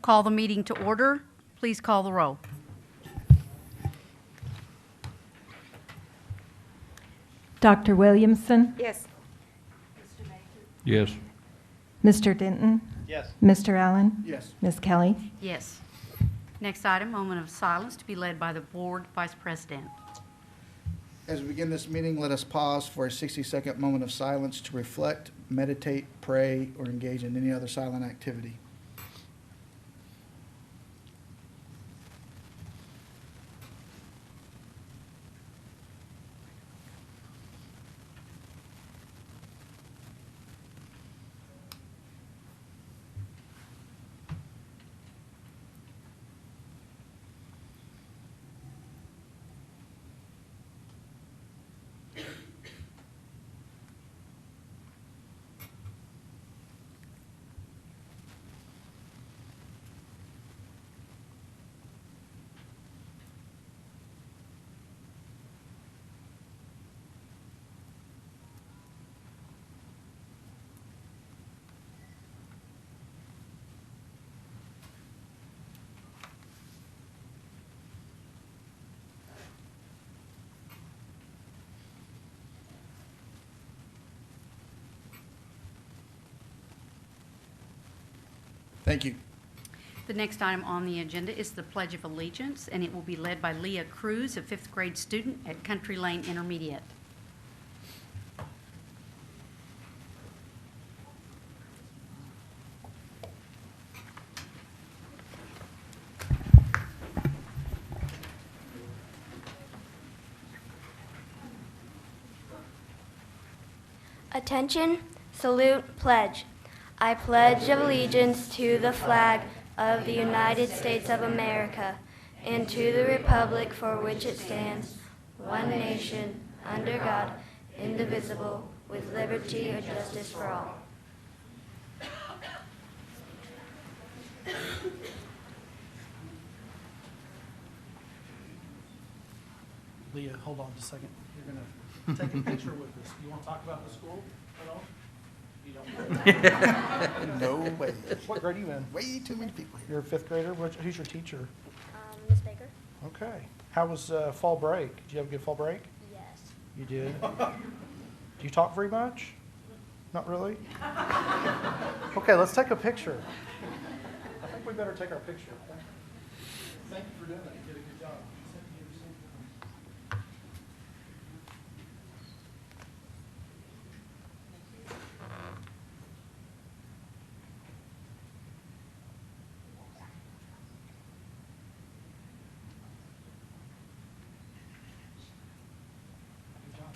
Call the meeting to order. Please call the roll. Dr. Williamson? Yes. Yes. Mr. Denton? Yes. Mr. Allen? Yes. Ms. Kelly? Yes. Next item, moment of silence to be led by the Board Vice President. As we begin this meeting, let us pause for a 60-second moment of silence to reflect, meditate, pray, or engage in any other silent activity. Thank you. The next item on the agenda is the Pledge of Allegiance, and it will be led by Leah Cruz, a fifth grade student at Country Lane Intermediate. Attention, salute, pledge. I pledge allegiance to the flag of the United States of America and to the republic for which it stands, one nation, under God, indivisible, with liberty and justice for all. Leah, hold on just a second. You're going to take a picture with us. You want to talk about the school at all? You don't? No way. What grade are you in? Way too many people here. You're a fifth grader? Who's your teacher? Ms. Baker? Okay. How was fall break? Did you have a good fall break? Yes. You did? Do you talk very much? Not really? Okay, let's take a picture. I think we better take our picture. Thank you for doing that. You did a good job. Good job.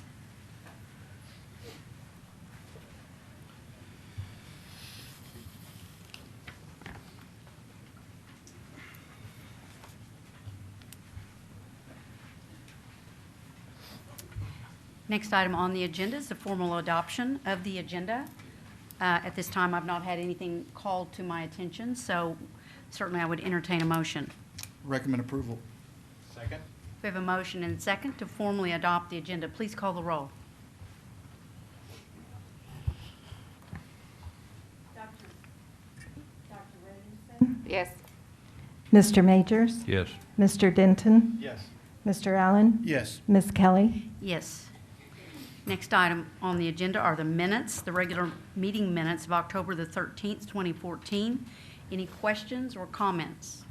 Next item on the agenda is the formal adoption of the agenda. At this time, I've not had anything called to my attention, so certainly I would entertain a motion. Recommend approval. Second? We have a motion and a second to formally adopt the agenda. Please call the roll. Yes. Mr. Majors? Yes. Mr. Denton? Yes. Mr. Allen? Yes. Ms. Kelly? Yes. Next item on the agenda are the minutes, the regular meeting minutes of October the 13th, 2014. Any questions or comments?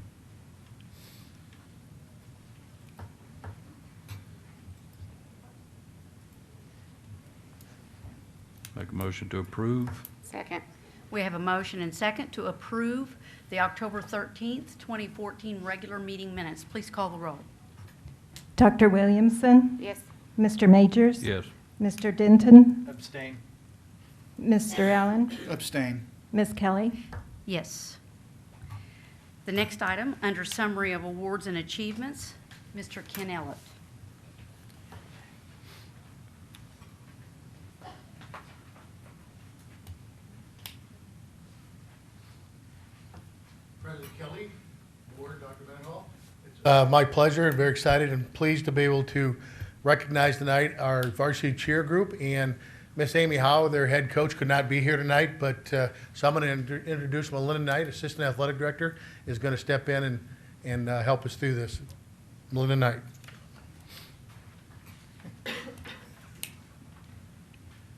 Make a motion to approve? Second. We have a motion and second to approve the October 13th, 2014 regular meeting minutes. Please call the roll. Dr. Williamson? Yes. Mr. Majors? Yes. Mr. Denton? Abstain. Mr. Allen? Abstain. Ms. Kelly? Yes. The next item, under summary of awards and achievements, Mr. Ken Ellett. President Kelly, Board, Dr. Mendenhall. It's my pleasure and very excited and pleased to be able to recognize tonight our varsity cheer group and Miss Amy Howe, their head coach, could not be here tonight, but so I'm going to introduce Melinda Knight, Assistant Athletic Director, is going to step in and help us through this. Melinda Knight.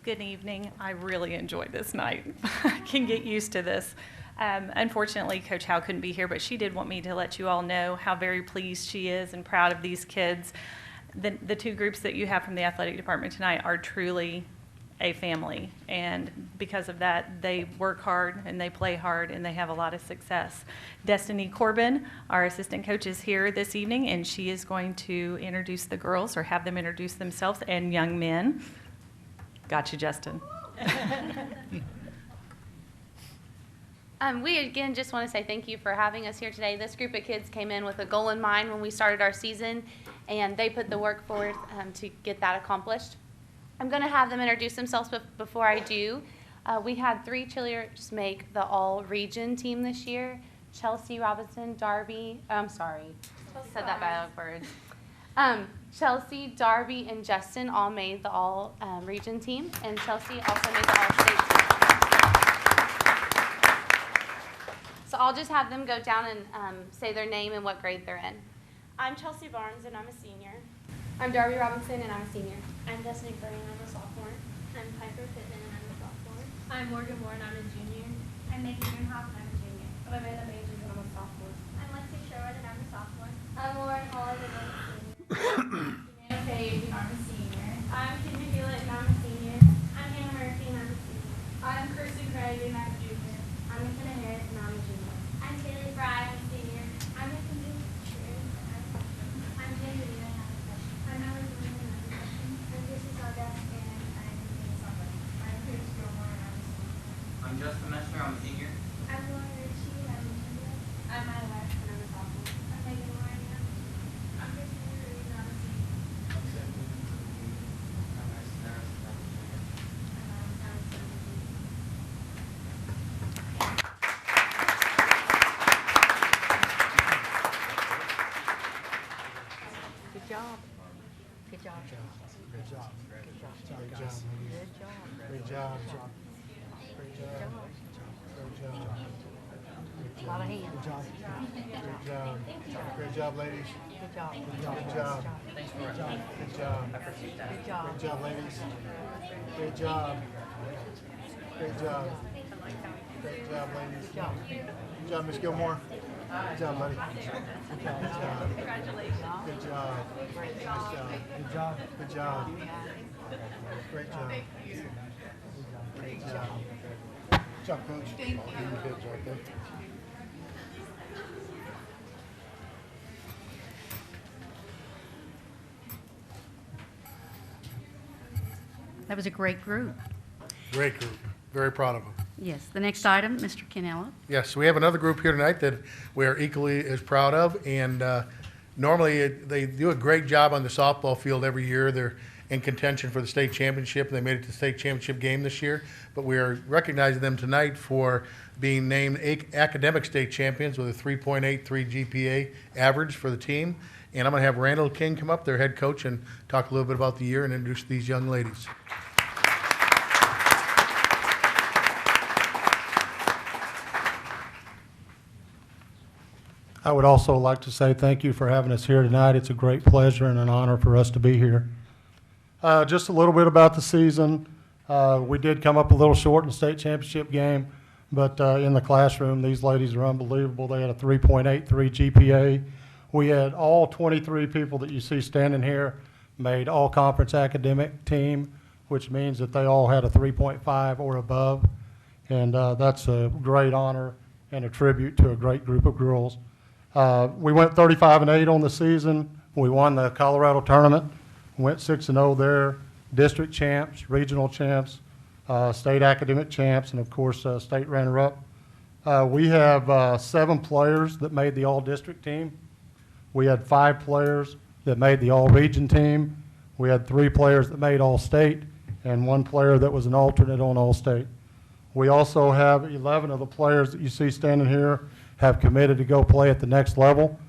Good evening. I really enjoyed this night. I can get used to this. Unfortunately, Coach Howe couldn't be here, but she did want me to let you all know how very pleased she is and proud of these kids. The two groups that you have from the athletic department tonight are truly a family, and because of that, they work hard and they play hard and they have a lot of success. Destiny Corbin, our assistant coach, is here this evening, and she is going to introduce the girls or have them introduce themselves and young men. Got you, Justin. We again just want to say thank you for having us here today. This group of kids came in with a goal in mind when we started our season, and they put the work forward to get that accomplished. I'm going to have them introduce themselves, but before I do, we had 3 cheerleaders make the all-region team this year. Chelsea Robinson, Darby, I'm sorry, said that backwards. Chelsea, Darby, and Justin all made the all-region team, and Chelsea also made the all-state team. So I'll just have them go down and say their name and what grade they're in. I'm Chelsea Barnes, and I'm a senior. I'm Darby Robinson, and I'm a senior. I'm Destiny Green, I'm a sophomore. I'm Piper Pittman, and I'm a sophomore. I'm Morgan Moore, and I'm a junior. I'm Megan Greenhoff, and I'm a junior. I'm Amanda Majors, and I'm a sophomore. I'm Lexi Sherwood, and I'm a sophomore. I'm Lauren Holland, and I'm a senior. Savannah Page, and I'm a senior. I'm Kendra Hewlett, and I'm a senior. I'm Hannah Murphy, and I'm a senior. I'm Kristen Craig, and I'm a junior. I'm McKenna Harris, and I'm a junior. I'm Kaylee Fry, I'm a senior. I'm Mackenzie True, and I'm a freshman. I'm Jen Revere, and I'm a freshman. I'm Alex Williams, and I'm a freshman. I'm Chrissy Sawdust, and I'm a sophomore. I'm Chris Gilmore, and I'm a senior. I'm Justin Messner, I'm a senior. I'm Lauren Ritchie, and I'm a junior. I'm Maya West, and I'm a sophomore. I'm Megan Moore, and I'm Christina Ruiz, and I'm a senior. I'm Sam I'm Mason Harris, and I'm a junior. I'm a senior. Good job. Good job. Great job. Great job. Good job. Great job. Great job. A lot of hands. Good job. Great job, ladies. Good job. Good job. Thanks for Good job. it. Good job. I appreciate that. Good job. Great job, ladies. Great job. Great job. Great job, ladies. Good job. Good job, Miss Gilmore. Good job, buddy. Good job. Congratulations. Good job. Nice job. Good job. Good job. Great job. Great job. Good job, Coach. Thank you. Kids right there. That was a great group. Great group. Very proud of them. Yes. The next item, Mr. Kennella. Yes, we have another group here tonight that we are equally as proud of, and normally they do a great job on the softball field every year. They're in contention for the state championship. They made it to the state championship game this year, but we are recognizing them tonight for being named academic state champions with a 3.83 GPA average for the team. And I'm going to have Randall King come up, their head coach, and talk a little bit about the year and introduce these young ladies. I would also like to say thank you for having us here tonight. It's a great pleasure and an honor for us to be here. Just a little bit about the season. We did come up a little short in the state championship game, but in the classroom, these ladies are unbelievable. They had a 3.83 GPA. We had all 23 people that you see standing here made all-conference academic team, which means that they all had a 3.5 or above, and that's a great honor and a tribute to a great group of girls. We went 35-8 on the season. We won the Colorado tournament, went 6-0 there, district champs, regional champs, state academic champs, and of course, state runner-up. We have 7 players that made the all-district team. We had 5 players that made the all-region team. We had 3 players that made all-state, and 1 player that was an alternate on all-state. We also have 11 of the players that you see standing here have committed to go play at the next level.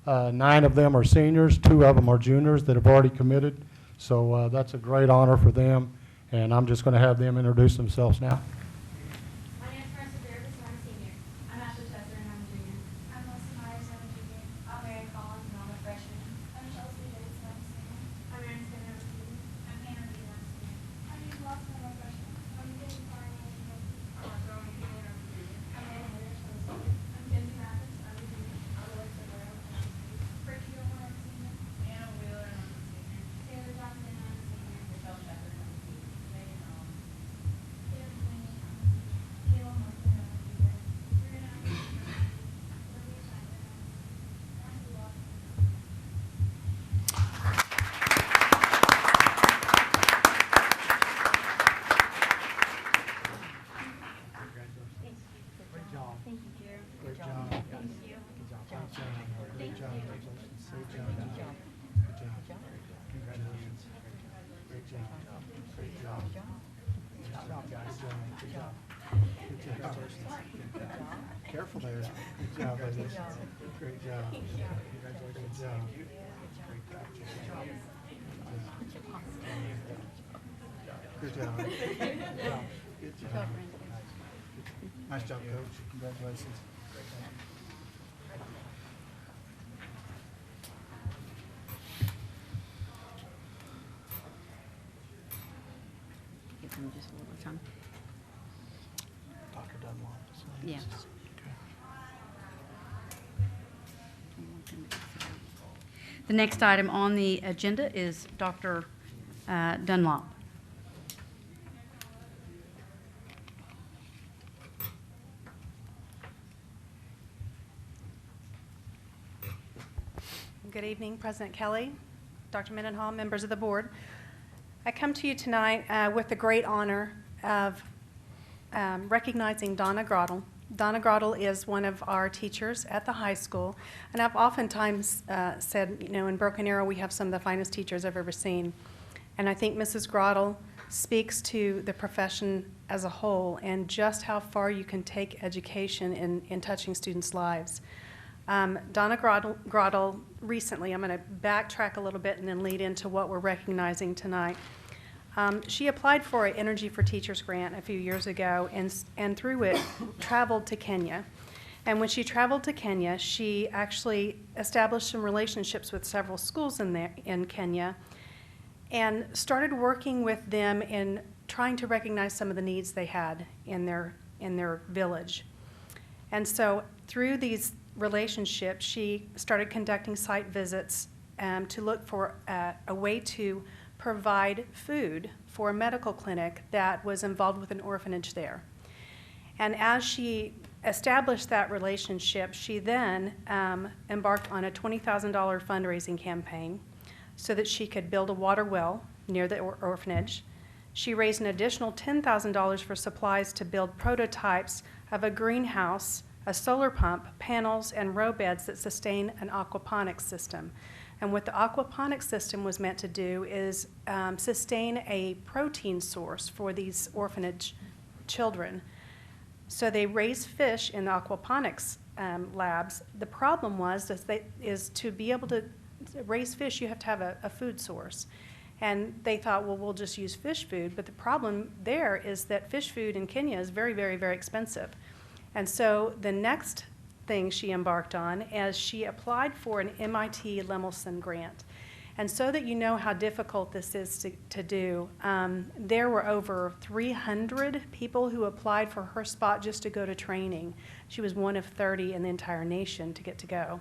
9 of them are seniors, 2 of them are juniors that have already committed. So that's a great honor for them. And I'm just going to have them introduce themselves now. My name is Marissa Davis, and I'm a senior. I'm Ashley Chester, and I'm a junior. I'm Melissa Myers, and I'm a junior. I'm Mary Collins, and I'm a freshman. I'm Chelsea Davis, and I'm a senior. I'm Erin Skinner, I'm a senior. I'm Hannah Reed, and I'm a senior. I'm Eve Lawson, I'm a freshman. I'm Jenny Carney, and I'm a senior. I'm Rowan Taylor, I'm a junior. I'm Anna Harris, I'm a senior. I'm Kenzie Mathis, I'm a junior. I'm Alexa Burrow, and I'm a senior. Brittany Gilmore, I'm a senior. Anna Wheeler, and I'm a senior. Taylor Johnson, and I'm a senior. Michelle Shepherd, and I'm a senior. Megan Owens. Taylor Sweeney, I'm a senior. Kayla Munson, I'm a junior. Serena, I'm a senior. Olivia Schneider, I'm a senior. Marcy Lawson. Great job. Thank you, Jared. Great job. Thank you. Good job. Great job. Congratulations. Great job. Good job. Congratulations. Great job. Great job. Good job, guys. Good job. Good job. Careful there. Good job, ladies. Great job. Congratulations. Good job. Good job. Good job. Nice job, Coach. Congratulations. Give them just a little time. Dr. Dunlop. Yeah. The next item on the agenda is Dr. Dunlop. Good evening, President Kelly, Dr. Mendenhall, members of the board. I come to you tonight with the great honor of recognizing Donna Grottle. Donna Grottle is one of our teachers at the high school, and I've oftentimes said, you know, in Broken Arrow we have some of the finest teachers I've ever seen. And I think Mrs. Grottle speaks to the profession as a whole and just how far you can take education in touching students' lives. Donna Grottle recently, I'm going to backtrack a little bit and then lead into what we're recognizing tonight. She applied for an Energy for Teachers grant a few years ago and through it traveled to Kenya. And when she traveled to Kenya, she actually established some relationships with several schools in Kenya and started working with them in trying to recognize some of the needs they had in their village. And so through these relationships, she started conducting site visits to look for a way to provide food for a medical clinic that was involved with an orphanage there. And as she established that relationship, she then embarked on a $20,000 fundraising campaign so that she could build a water well near the orphanage. She raised an additional $10,000 for supplies to build prototypes of a greenhouse, a solar pump, panels, and row beds that sustain an aquaponics system. And what the aquaponics system was meant to do is sustain a protein source for these orphanage children. So they raise fish in the aquaponics labs. The problem is to be able to raise fish, you have to have a food source. And they thought, well, we'll just use fish food. But the problem there is that fish food in Kenya is very, very, very expensive. And so the next thing she embarked on is she applied for an MIT Lemelson grant. And so that you know how difficult this is to do, there were over 300 people who applied for her spot just to go to training. She was one of 30 in the entire nation to get to go.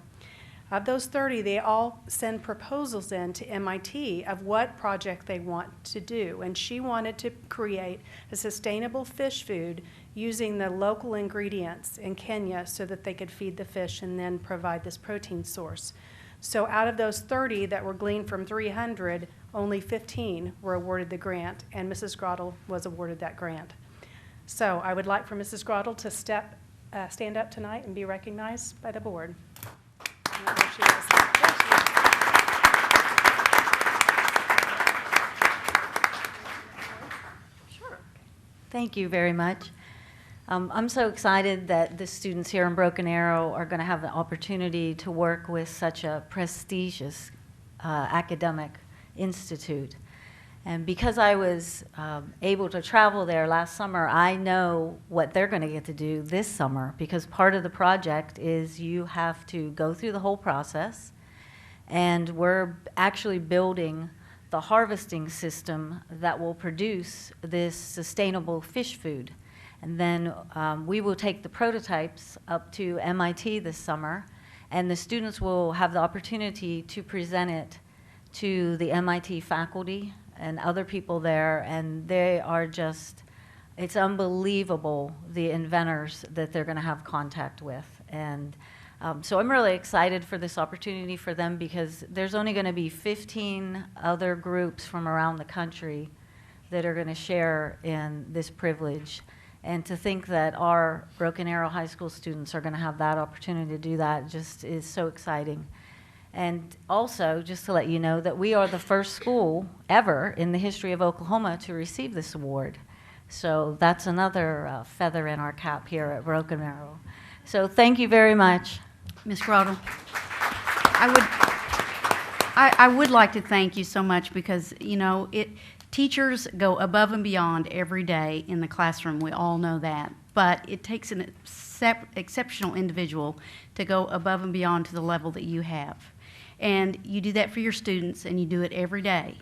Of those 30, they all send proposals in to MIT of what project they want to do. And she wanted to create a sustainable fish food using the local ingredients in Kenya so that they could feed the fish and then provide this protein source. So out of those 30 that were gleaned from 300, only 15 were awarded the grant, and Mrs. Grottle was awarded that grant. So I would like for Mrs. Grottle to stand up tonight and be recognized by the board. There she is. There she is. Sure. Thank you very much. I'm so excited that the students here in Broken Arrow are going to have the opportunity to work with such a prestigious academic institute. And because I was able to travel there last summer, I know what they're going to get to do this summer, because part of the project is you have to go through the whole process, and we're actually building the harvesting system that will produce this sustainable fish food. And then we will take the prototypes up to MIT this summer, and the students will have the opportunity to present it to the MIT faculty and other people there, and they are just, it's unbelievable the inventors that they're going to have contact with. And so I'm really excited for this opportunity for them, because there's only going to be 15 other groups from around the country that are going to share in this privilege. And to think that our Broken Arrow High School students are going to have that opportunity to do that just is so exciting. And also, just to let you know, that we are the first school ever in the history of Oklahoma to receive this award. So that's another feather in our cap here at Broken Arrow. So thank you very much. Ms. Grottle, I would like to thank you so much, because, you know, teachers go above and beyond every day in the classroom. We all know that. But it takes an exceptional individual to go above and beyond to the level that you have. And you do that for your students, and you do it every day.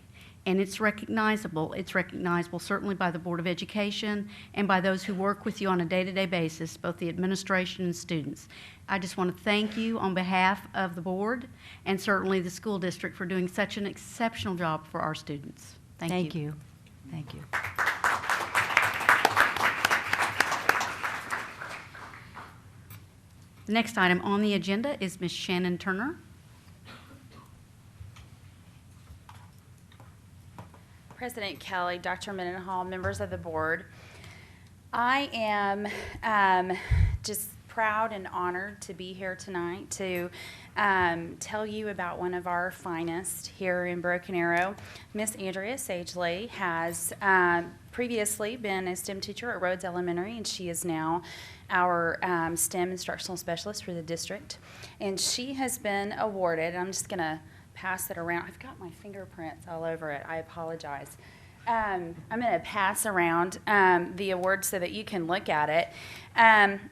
And it's recognizable. It's recognizable certainly by the Board of Education and by those who work with you on a day-to-day basis, both the administration and students. I just want to thank you on behalf of the board and certainly the school district for doing such an exceptional job for our students. Thank you. Thank you. The next item on the agenda is Ms. Shannon Turner. President Kelly, Dr. Mendenhall, members of the board, I am just proud and honored to be here tonight to tell you about one of our finest here in Broken Arrow. Miss Andrea Sagely has previously been a STEM teacher at Rhodes Elementary, and she is now our STEM instructional specialist for the district. And she has been awarded, I'm just going to pass it around. I've got my fingerprints all over it. I apologize. I'm going to pass around the award so that you can look at it.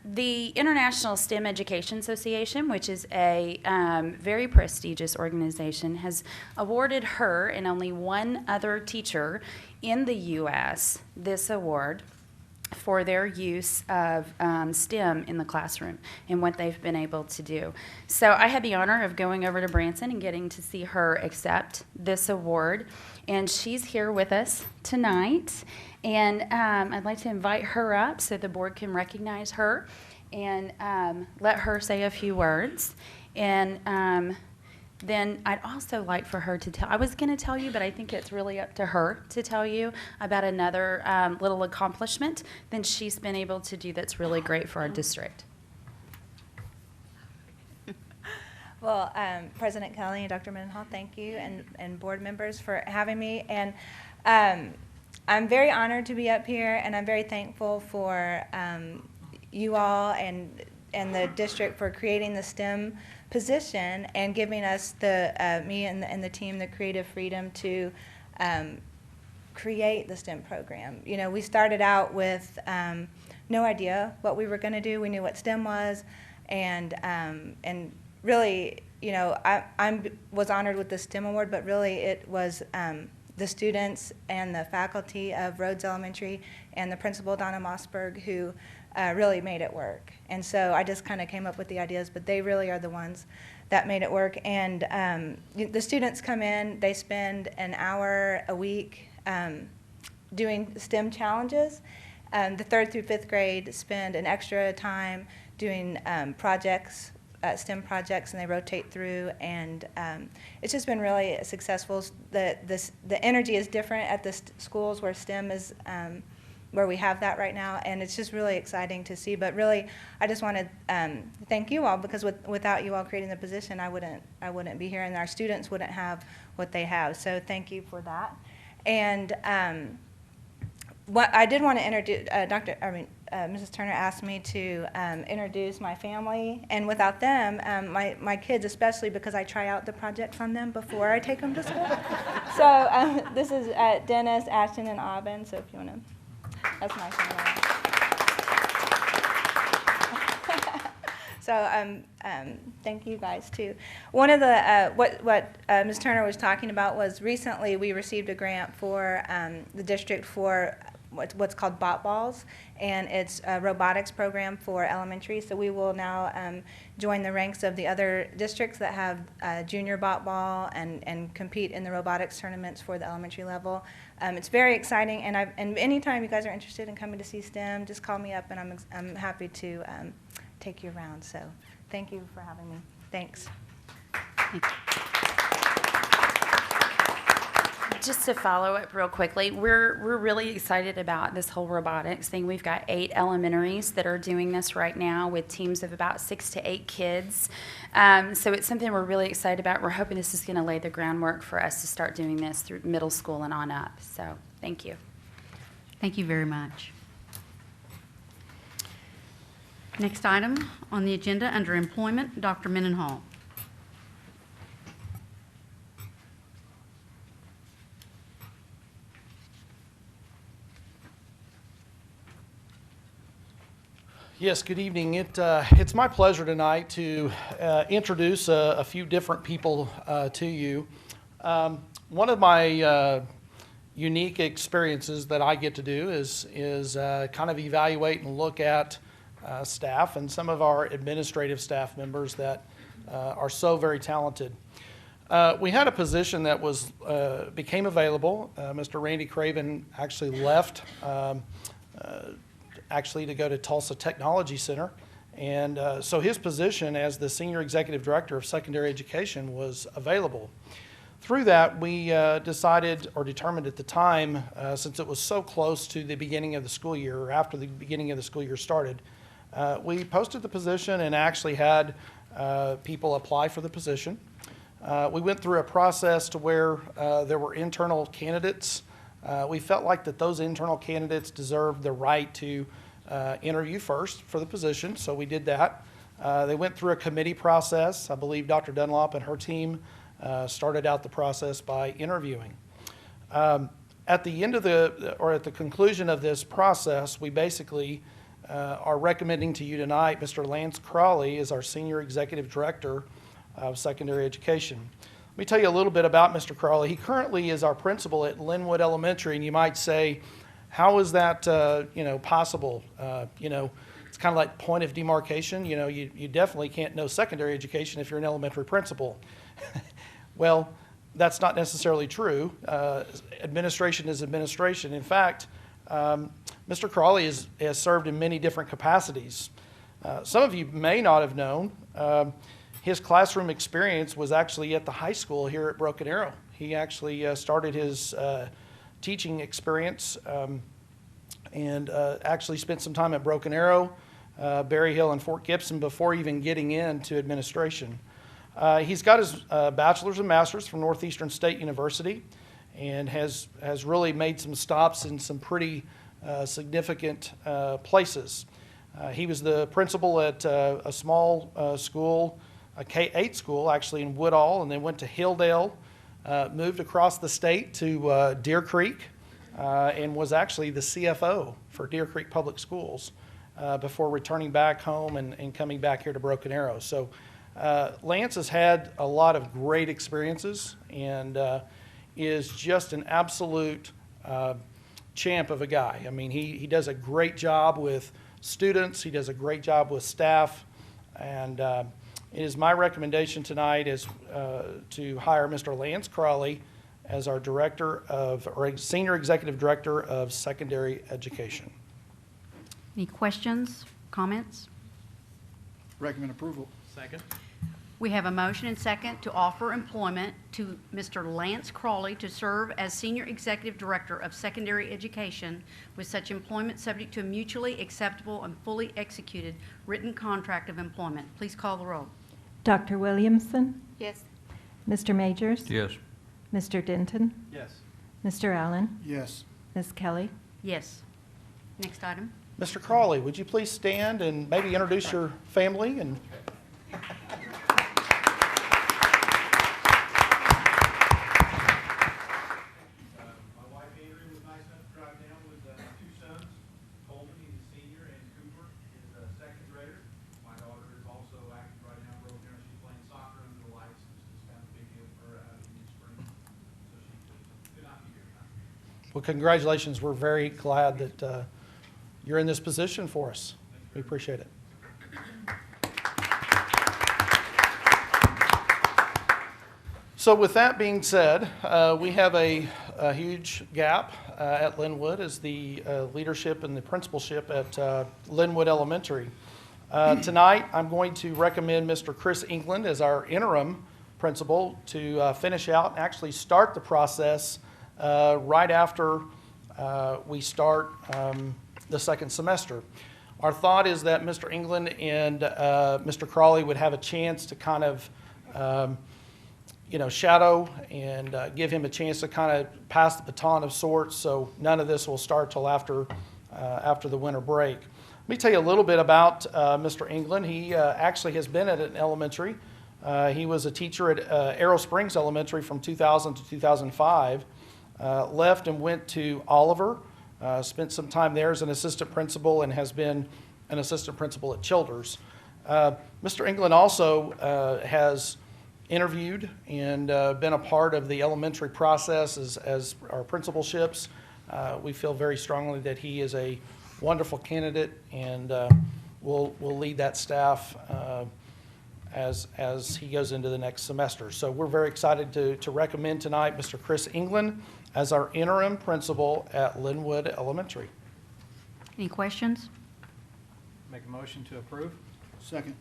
The International STEM Education Association, which is a very prestigious organization, has awarded her and only one other teacher in the U.S. this award for their use of STEM in the classroom and what they've been able to do. So I had the honor of going over to Branson and getting to see her accept this award. And she's here with us tonight. And I'd like to invite her up so the board can recognize her and let her say a few words. And then I'd also like for her to tell, I was going to tell you, but I think it's really up to her to tell you about another little accomplishment that she's been able to do that's really great for our district. Well, President Kelly and Dr. Mendenhall, thank you, and board members for having me. And I'm very honored to be up here, and I'm very thankful for you all and the district for creating the STEM position and giving us me and the team the creative freedom to create the STEM program. You know, we started out with no idea what we were going to do. We knew what STEM was, and really, you know, I was honored with the STEM award, but really it was the students and the faculty of Rhodes Elementary and the principal, Donna Mossberg, who really made it work. And so I just kind of came up with the ideas, but they really are the ones that made it work. And the students come in, they spend an hour a week doing STEM challenges. The 3rd through 5th grade spend an extra time doing projects, STEM projects, and they rotate through, and it's just been really successful. The energy is different at the schools where STEM is, where we have that right now, and it's just really exciting to see. But really, I just want to thank you all, because without you all creating the position, I wouldn't be here, and our students wouldn't have what they have. So thank you for that. And what I did want to introduce, Mrs. Turner asked me to introduce my family, and without them, my kids especially, because I try out the projects on them before I take them to school. So this is Dennis, Ashton, and Aubin. So if you want to, that's my family. So thank you guys too. One of the what Ms. Turner was talking about was recently we received a grant for the district for what's called bot balls, and it's a robotics program for elementary. So we will now join the ranks of the other districts that have junior bot ball and compete in the robotics tournaments for the elementary level. It's very exciting, and anytime you guys are interested in coming to see STEM, just call me up, and I'm happy to take you around. So thank you for having me. Thanks. Just to follow up real quickly, we're really excited about this whole robotics thing. We've got 8 elementaries that are doing this right now with teams of about 6 to 8 kids. So it's something we're really excited about. We're hoping this is going to lay the groundwork for us to start doing this through middle school and on up. So thank you. Thank you very much. Next item on the agenda under employment, Dr. Mendenhall. Yes, good evening. It's my pleasure tonight to introduce a few different people to you. One of my unique experiences that I get to do is kind of evaluate and look at staff and some of our administrative staff members that are so very talented. We had a position that became available. Mr. Randy Craven actually left to go to Tulsa Technology Center. And so his position as the Senior Executive Director of Secondary Education was available. Through that, we determined at the time, since it was so close to the beginning of the school year, or after the beginning of the school year started, we posted the position and actually had people apply for the position. We went through a process to where there were internal candidates. We felt like that those internal candidates deserved the right to interview first for the position, so we did that. They went through a committee process. I believe Dr. Dunlop and her team started out the process by interviewing. At the end of at the conclusion of this process, we basically are recommending to you tonight Mr. Lance Crawley as our Senior Executive Director of Secondary Education. Let me tell you a little bit about Mr. Crawley. He currently is our principal at Linwood Elementary, and you might say, how is that possible? It's kind of like point of demarcation. You definitely can't know secondary education if you're an elementary principal. Well, that's not necessarily true. Administration is administration. In fact, Mr. Crawley has served in many different capacities. Some of you may not have known, his classroom experience was actually at the high school here at Broken Arrow. He actually started his teaching experience and actually spent some time at Broken Arrow, Berry Hill, and Fort Gibson before even getting into administration. He's got his bachelor's and master's from Northeastern State University and has really made some stops in some pretty significant places. He was the principal at a small school, a K-8 school actually in Woodall, and then went to Hilldale, moved across the state to Deer Creek, and was actually the CFO for Deer Creek Public Schools before returning back home and coming back here to Broken Arrow. So Lance has had a lot of great experiences and is just an absolute champ of a guy. I mean, he does a great job with students, he does a great job with staff, and it is my recommendation tonight to hire Mr. Lance Crawley as our Senior Executive Director of Secondary Education. Any questions, comments? Recommend approval. Second. We have a motion and second to offer employment to Mr. Lance Crawley to serve as Senior Executive Director of Secondary Education with such employment subject to a mutually acceptable and fully executed written contract of employment. Please call the roll. Dr. Williamson? Yes. Mr. Majors? Yes. Mr. Denton? Yes. Mr. Allen? Yes. Ms. Kelly? Yes. Next item. Mr. Crawley, would you please stand and maybe introduce your family and My wife Adrienne was nice enough to drive down with two sons. Colton, he's a senior, and Cooper is a second grader. My daughter is also active right now, Grove County. She's playing soccer under the lights. This is kind of a big deal for her out in the spring. So she could not be here tonight. well, congratulations. We're very glad that you're in this position for us. We appreciate it. So with that being said, we have a huge gap at Linwood as the leadership and the principalship at Linwood Elementary. Tonight, I'm going to recommend Mr. Chris England as our interim principal to finish out and actually start the process right after we start the second semester. Our thought is that Mr. England and Mr. Crawley would have a chance to kind of shadow and give him a chance to kind of pass the baton of sorts, so none of this will start till after the winter break. Let me tell you a little bit about Mr. England. He actually has been at an elementary. He was a teacher at Arrow Springs Elementary from 2000 to 2005, left and went to Oliver, spent some time there as an assistant principal and has been an assistant principal at Childers. Mr. England also has interviewed and been a part of the elementary process as our principalships. We feel very strongly that he is a wonderful candidate and will lead that staff as he goes into the next semester. So we're very excited to recommend tonight Mr. Chris England as our interim principal at Linwood Elementary. Any questions? Make a motion to approve? Second.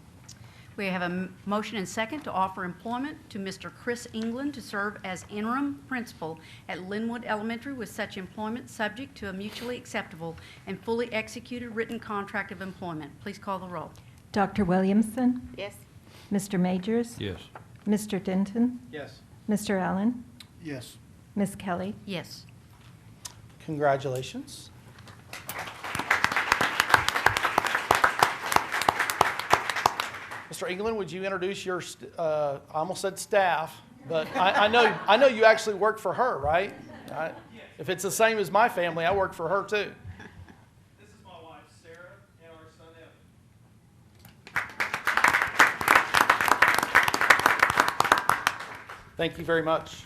We have a motion and second to offer employment to Mr. Chris England to serve as interim principal at Linwood Elementary with such employment subject to a mutually acceptable and fully executed written contract of employment. Please call the roll. Dr. Williamson? Yes. Mr. Majors? Yes. Mr. Denton? Yes. Mr. Allen? Yes. Ms. Kelly? Yes. Congratulations. Mr. England, would you introduce your, I almost said staff, but I know you actually work for her, right? If it's the same as my family, I work for her too. This is my wife Sarah and our son Evan. Thank you very much.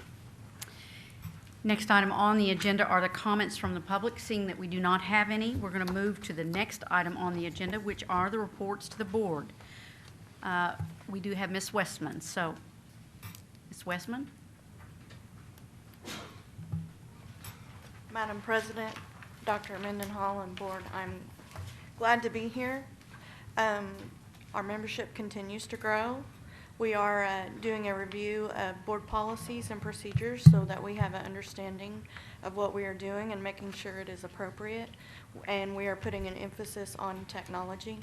Next item on the agenda are the comments from the public. Seeing that we do not have any, we're going to move to the next item on the agenda, which are the reports to the board. We do have Ms. Westman. So, Ms. Westman? Madam President, Dr. Mendenhall, and Board, I'm glad to be here. Our membership continues to grow. We are doing a review of board policies and procedures so that we have an understanding of what we are doing and making sure it is appropriate. And we are putting an emphasis on technology.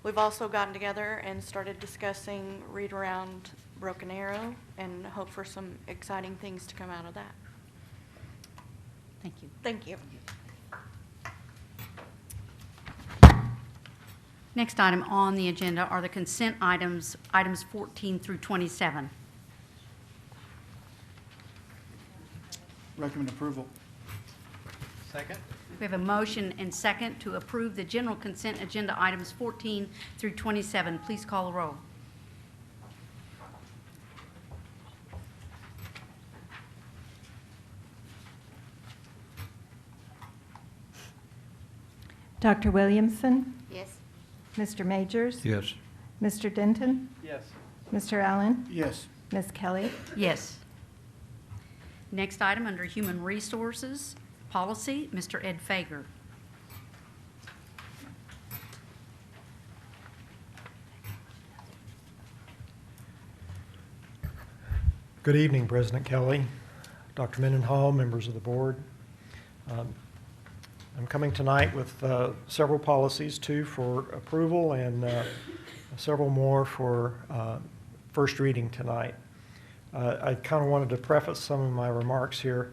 We've also gotten together and started discussing Read Around Broken Arrow and hope for some exciting things to come out of that. Thank you. Thank you. Next item on the agenda are the consent items, items 14 through 27. Recommend approval. Second. We have a motion and second to approve the general consent agenda items 14 through 27. Please call the roll. Dr. Williamson? Yes. Mr. Majors? Yes. Mr. Denton? Yes. Mr. Allen? Yes. Ms. Kelly? Yes. Next item under Human Resources Policy, Mr. Ed Fager. Good evening, President Kelly, Dr. Mendenhall, members of the board. I'm coming tonight with several policies, 2 for approval and several more for first reading tonight. I kind of wanted to preface some of my remarks here.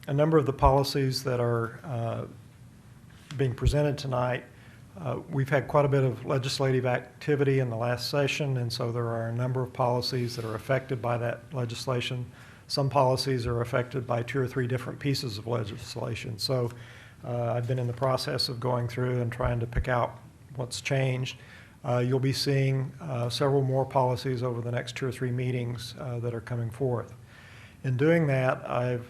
A number of the policies that are being presented tonight, we've had quite a bit of legislative activity in the last session, and so there are a number of policies that are affected by that legislation. Some policies are affected by 2 or 3 different pieces of legislation. So I've been in the process of going through and trying to pick out what's changed. You'll be seeing several more policies over the next 2 or 3 meetings that are coming forth. In doing that, I've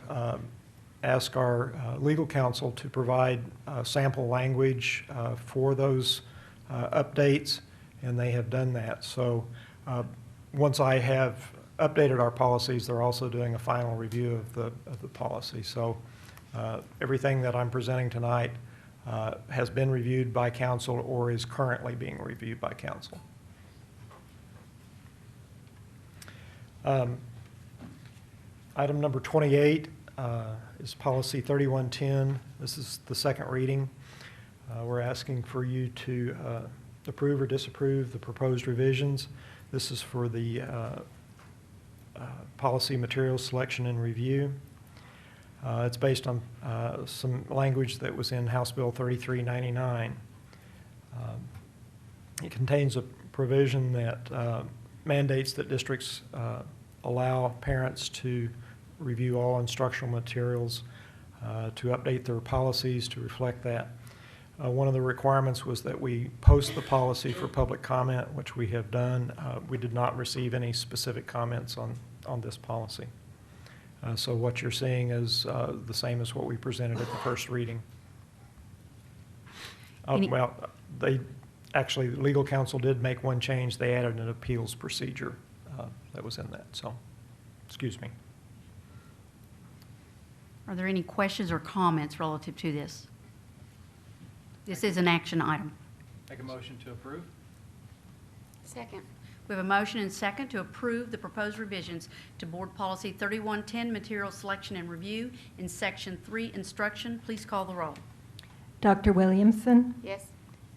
asked our legal counsel to provide sample language for those updates, and they have done that. So once I have updated our policies, they're also doing a final review of the policy. So everything that I'm presenting tonight has been reviewed by council or is currently being reviewed by council. Item number 28 is policy 3110. This is the second reading. We're asking for you to approve or disapprove the proposed revisions. This is for the policy materials selection and review. It's based on some language that was in House Bill 3399. It contains a provision that mandates that districts allow parents to review all instructional materials, to update their policies to reflect that. One of the requirements was that we post the policy for public comment, which we have done. We did not receive any specific comments on this policy. So what you're seeing is the same as what we presented at the first reading. Well, actually, legal counsel did make one change. They added an appeals procedure that was in that. So, excuse me. Are there any questions or comments relative to this? This is an action item. Make a motion to approve. Second. We have a motion and second to approve the proposed revisions to Board Policy 3110, Material Selection and Review, in Section 3, Instruction. Please call the roll. Dr. Williamson? Yes.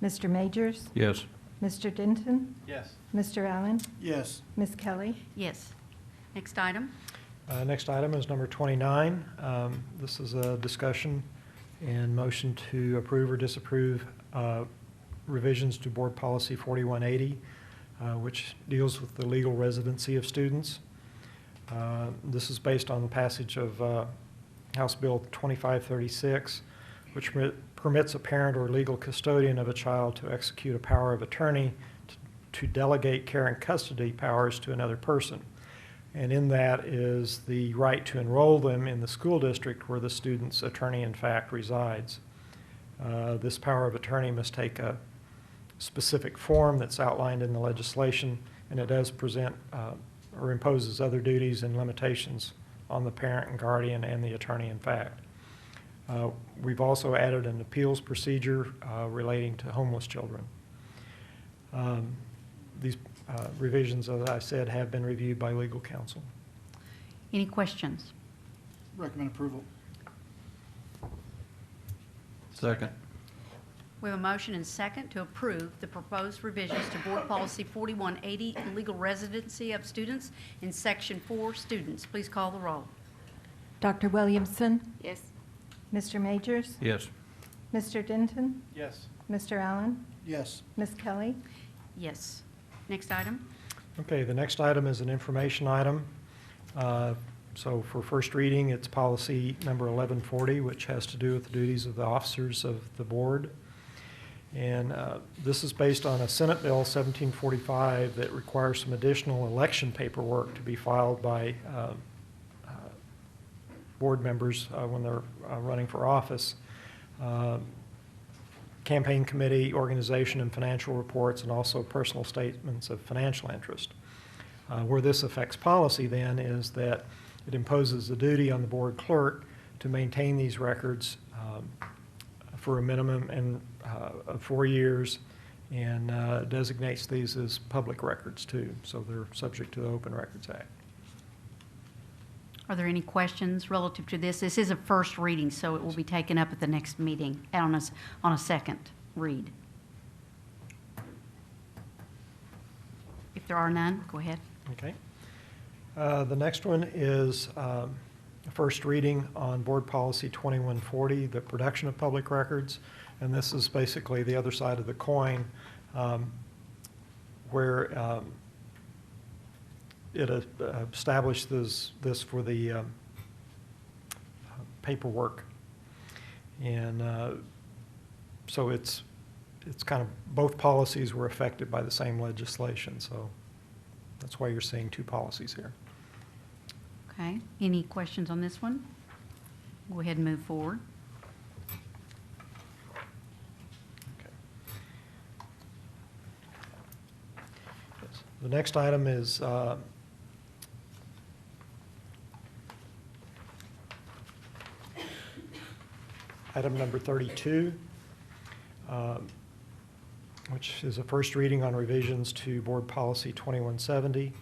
Mr. Majors? Yes. Mr. Denton? Yes. Mr. Allen? Yes. Ms. Kelly? Yes. Next item. Next item is number 29. This is a discussion and motion to approve or disapprove revisions to Board Policy 4180, which deals with the legal residency of students. This is based on the passage of House Bill 2536, which permits a parent or legal custodian of a child to execute a power of attorney to delegate care and custody powers to another person. And in that is the right to enroll them in the school district where the student's attorney in fact resides. This power of attorney must take a specific form that's outlined in the legislation, and it does present or imposes other duties and limitations on the parent and guardian and the attorney in fact. We've also added an appeals procedure relating to homeless children. These revisions, as I said, have been reviewed by legal counsel. Any questions? Recommend approval. Second. We have a motion and second to approve the proposed revisions to Board Policy 4180, Legal Residency of Students, in Section 4, Students. Please call the roll. Dr. Williamson? Yes. Mr. Majors? Yes. Mr. Denton? Yes. Mr. Allen? Yes. Ms. Kelly? Yes. Next item. Okay, the next item is an information item. So for first reading, it's policy number 1140, which has to do with the duties of the officers of the board. And this is based on a Senate Bill 1745 that requires some additional election paperwork to be filed by board members when they're running for office. Campaign committee, organization, and financial reports, and also personal statements of financial interest. Where this affects policy then is that it imposes a duty on the board clerk to maintain these records for a minimum of 4 years, and designates these as public records too, so they're subject to the Open Records Act. Are there any questions relative to this? This is a first reading, so it will be taken up at the next meeting on a second read. If there are none, go ahead. Okay. The next one is first reading on Board Policy 2140, the production of public records. And this is basically the other side of the coin, where it established this for the paperwork. And so it's kind of, both policies were affected by the same legislation. So that's why you're seeing two policies here. Okay, any questions on this one? Go ahead and move forward. The next item is item number 32, which is a first reading on revisions to Board Policy 2170,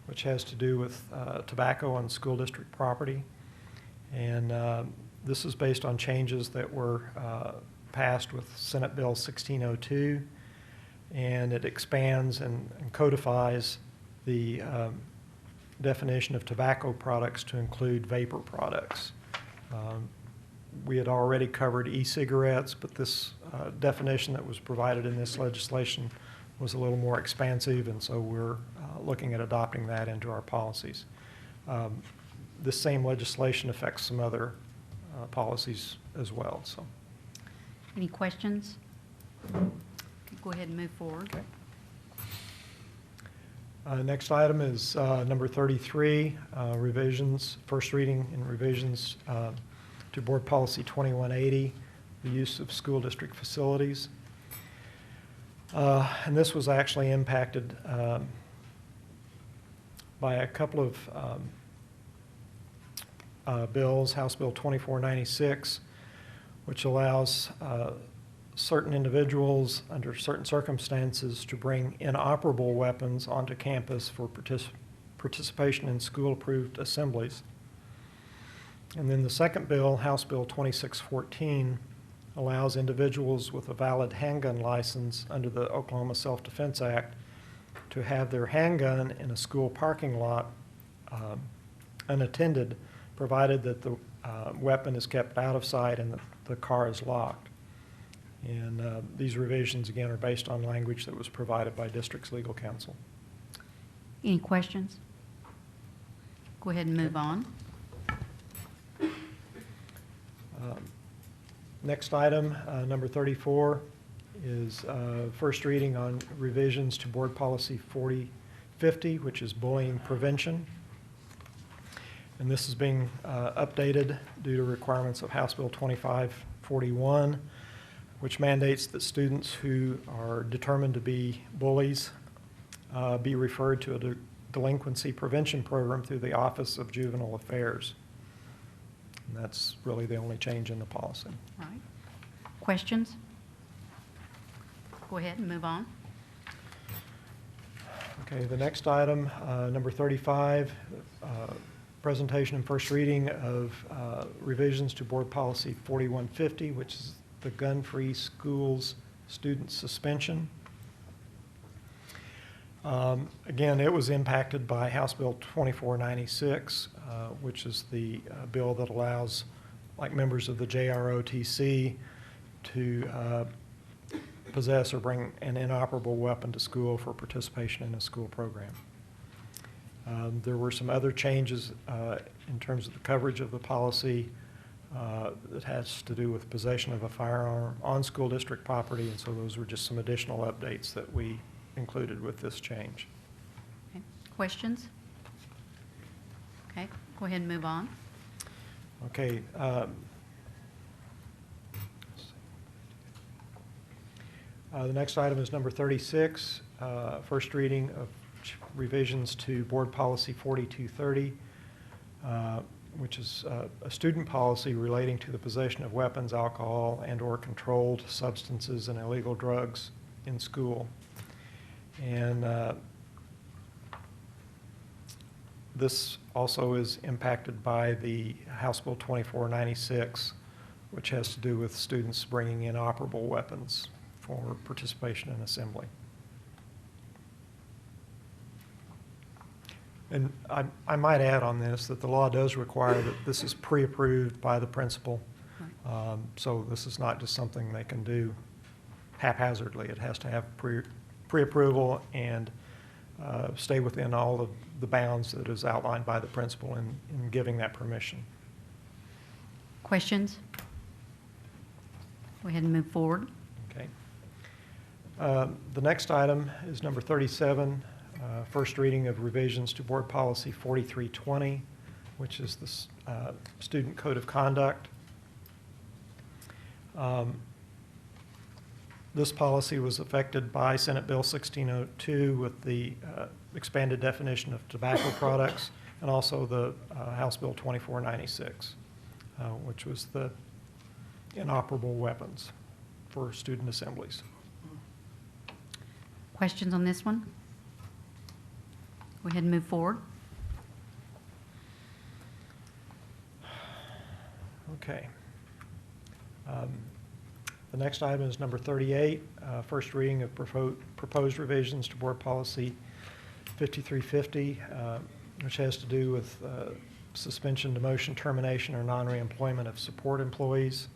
which has to do with tobacco on school district property. And this is based on changes that were passed with Senate Bill 1602, and it expands and codifies the definition of tobacco products to include vapor products. We had already covered e-cigarettes, but this definition that was provided in this legislation was a little more expansive, and so we're looking at adopting that into our policies. This same legislation affects some other policies as well. So, Any questions? Go ahead and move forward. Okay. Next item is number 33, revisions, first reading and revisions to Board Policy 2180, the use of school district facilities. And this was actually impacted by a couple of bills, House Bill 2496, which allows certain individuals under certain circumstances to bring inoperable weapons onto campus for participation in school-approved assemblies. And then the second bill, House Bill 2614, allows individuals with a valid handgun license under the Oklahoma Self-Defense Act to have their handgun in a school parking lot unattended, provided that the weapon is kept out of sight and the car is locked. And these revisions, again, are based on language that was provided by district's legal counsel. Any questions? Go ahead and move on. Next item, number 34, is first reading on revisions to Board Policy 4050, which is bullying prevention. And this is being updated due to requirements of House Bill 2541, which mandates that students who are determined to be bullies be referred to a delinquency prevention program through the Office of Juvenile Affairs. And that's really the only change in the policy. All right. Questions? Go ahead and move on. Okay, the next item, number 35, presentation and first reading of revisions to Board Policy 4150, which is the gun-free schools student suspension. Again, it was impacted by House Bill 2496, which is the bill that allows, like, members of the JROTC to possess or bring an inoperable weapon to school for participation in a school program. There were some other changes in terms of the coverage of the policy that has to do with possession of a firearm on school district property, and so those were just some additional updates that we included with this change. Okay. Questions? Okay, go ahead and move on. Okay. The next item is number 36, first reading of revisions to Board Policy 4230, which is a student policy relating to the possession of weapons, alcohol, and/or controlled substances and illegal drugs in school. And this also is impacted by the House Bill 2496, which has to do with students bringing in operable weapons for participation in assembly. And I might add on this that the law does require that this is pre-approved by the principal. So this is not just something they can do haphazardly. It has to have pre-approval and stay within all of the bounds that is outlined by the principal in giving that permission. Questions? Go ahead and move forward. Okay. The next item is number 37, first reading of revisions to Board Policy 4320, which is the Student Code of Conduct. This policy was affected by Senate Bill 1602 with the expanded definition of tobacco products, and also the House Bill 2496, which was the inoperable weapons for student assemblies. Questions on this one? Go ahead and move forward. Okay. The next item is number 38, first reading of proposed revisions to Board Policy 5350, which has to do with suspension, demotion, termination, or non-reemployment of support employees.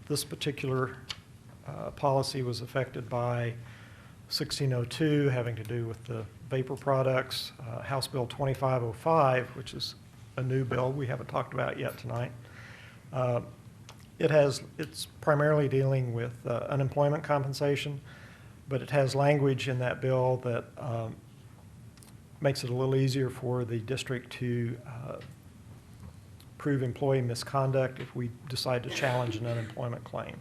This particular policy was affected by 1602, having to do with the vapor products, House Bill 2505, which is a new bill we haven't talked about yet tonight. It's primarily dealing with unemployment compensation, but it has language in that bill that makes it a little easier for the district to prove employee misconduct if we decide to challenge an unemployment claim.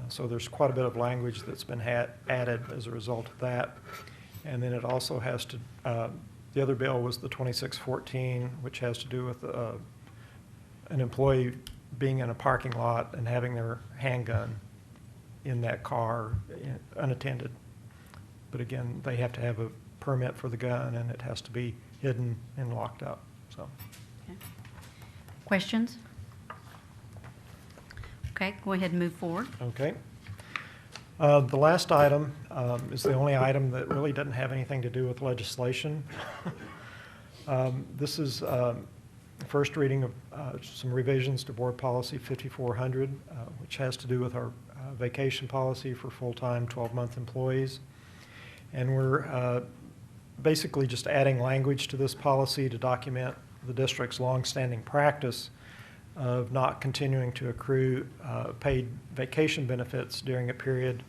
So there's quite a bit of language that's been added as a result of that. And then it also has to, the other bill was the 2614, which has to do with an employee being in a parking lot and having their handgun in that car unattended. But again, they have to have a permit for the gun, and it has to be hidden and locked up. So, Okay. Questions? Okay, go ahead and move forward. okay. The last item is the only item that really doesn't have anything to do with legislation. This is first reading of some revisions to Board Policy 5400, which has to do with our vacation policy for full-time 12-month employees. And we're basically just adding language to this policy to document the district's longstanding practice of not continuing to accrue paid vacation benefits during a period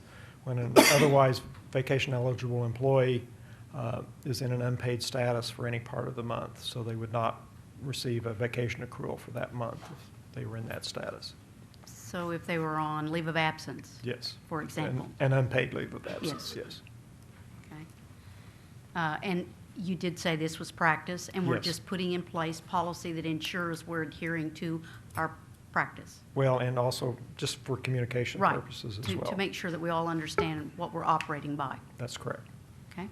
when an otherwise vacation-eligible employee is in an unpaid status for any part of the month. So they would not receive a vacation accrual for that month if they were in that status. So if they were on leave of absence? Yes. For example? An unpaid leave of absence, yes. Okay. And you did say this was practice, and we're Yes. just putting in place policy that ensures we're adhering to our practice. Well, and also just for communication Right. purposes as well. To make sure that we all understand what we're operating by. That's correct. Okay.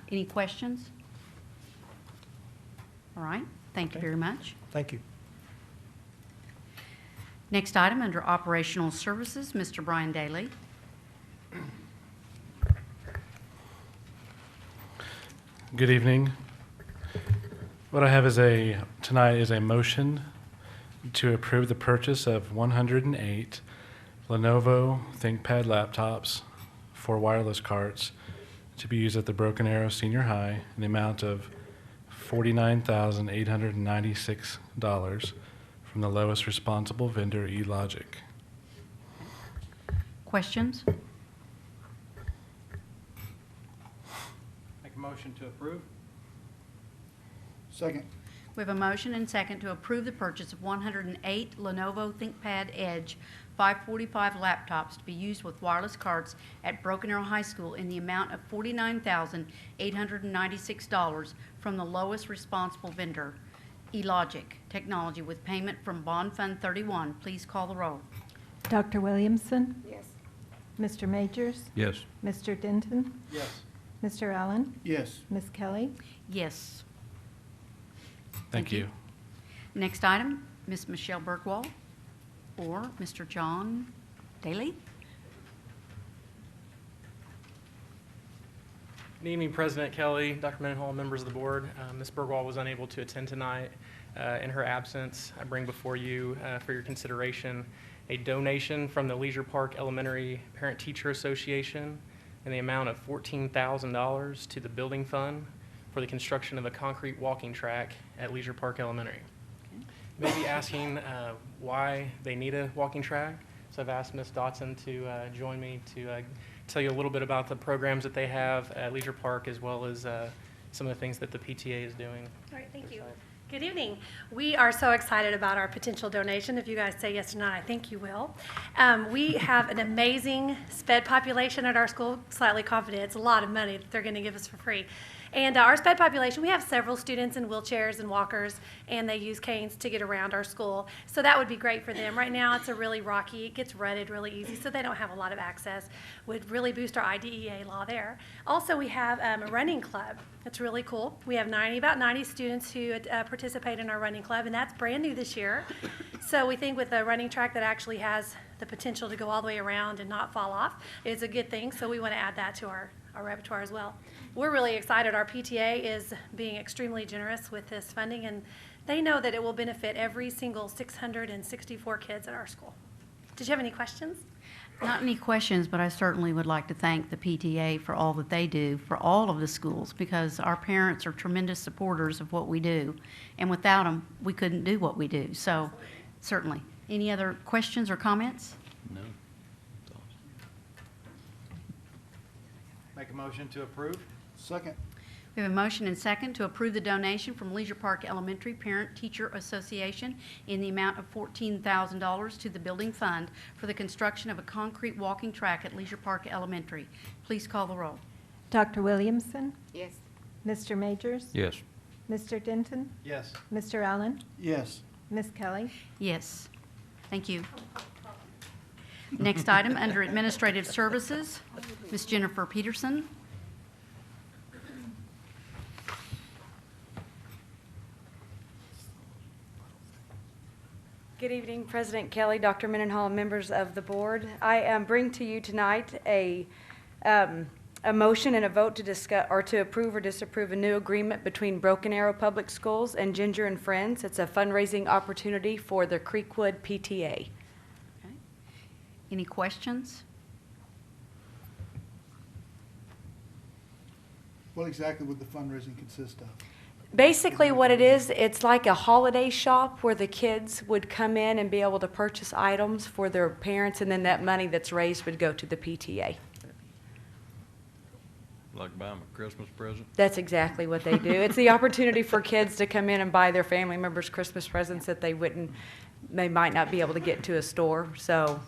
Any questions? All right. Thank you very much. Thank you. Next item under operational services, Mr. Brian Daly. Good evening. What I have tonight is a motion to approve the purchase of 108 Lenovo ThinkPad laptops for wireless carts to be used at the Broken Arrow Senior High in the amount of $49,896 from the lowest responsible vendor, eLogic. Questions? Make a motion to approve. Second. We have a motion and second to approve the purchase of 108 Lenovo ThinkPad Edge 545 laptops to be used with wireless carts at Broken Arrow High School in the amount of $49,896 from the lowest responsible vendor, eLogic Technology, with payment from Bond Fund 31. Please call the roll. Dr. Williamson? Yes. Mr. Majors? Yes. Mr. Denton? Yes. Mr. Allen? Yes. Ms. Kelly? Yes. Thank you. Next item, Ms. Michelle Bergwall or Mr. John Daly. Good evening, President Kelly, Dr. Mendenhall, members of the board. Ms. Bergwall was unable to attend tonight. In her absence, I bring before you for your consideration a donation from the Leisure Park Elementary Parent-Teacher Association in the amount of $14,000 to the building fund for the construction of a concrete walking track at Leisure Park Elementary. You may be asking why they need a walking track, so I've asked Ms. Dotson to join me to tell you a little bit about the programs that they have at Leisure Park, as well as some of the things that the PTA is doing. All right, thank you. Good evening. We are so excited about our potential donation. If you guys say yes tonight, I think you will. We have an amazing SPED population at our school, slightly confident. It's a lot of money that they're going to give us for free. And our SPED population, we have several students in wheelchairs and walkers, and they use canes to get around our school. So that would be great for them. Right now, it's a really rocky, it gets rutted really easy, so they don't have a lot of access. Would really boost our IDEA law there. Also, we have a running club. It's really cool. We have about 90 students who participate in our running club, and that's brand new this year. So we think with a running track that actually has the potential to go all the way around and not fall off, it's a good thing. So we want to add that to our repertoire as well. We're really excited. Our PTA is being extremely generous with this funding, and they know that it will benefit every single 664 kids at our school. Did you have any questions? Not any questions, but I certainly would like to thank the PTA for all that they do for all of the schools, because our parents are tremendous supporters of what we do, and without them, we couldn't do what we do. So, certainly. Any other questions or comments? No. Make a motion to approve? Second. We have a motion and second to approve the donation from Leisure Park Elementary Parent-Teacher Association in the amount of $14,000 to the building fund for the construction of a concrete walking track at Leisure Park Elementary. Please call the roll. Dr. Williamson? Yes. Mr. Majors? Yes. Mr. Denton? Yes. Mr. Allen? Yes. Ms. Kelly? Yes. Thank you. Next item, under Administrative Services, Ms. Jennifer Peterson. Good evening, President Kelly, Dr. Mendenhall, members of the board. I bring to you tonight a motion and a vote to discuss or to approve or disapprove a new agreement between Broken Arrow Public Schools and Ginger and Friends. It's a fundraising opportunity for the Creekwood PTA. Okay. Any questions? What exactly would the fundraising consist of? Basically what it is, it's like a holiday shop where the kids would come in and be able to purchase items for their parents, and then that money that's raised would go to the PTA. Like buy them a Christmas present? That's exactly what they do. It's the opportunity for kids to come in and buy their family members Christmas presents that they might not be able to get to a store, so.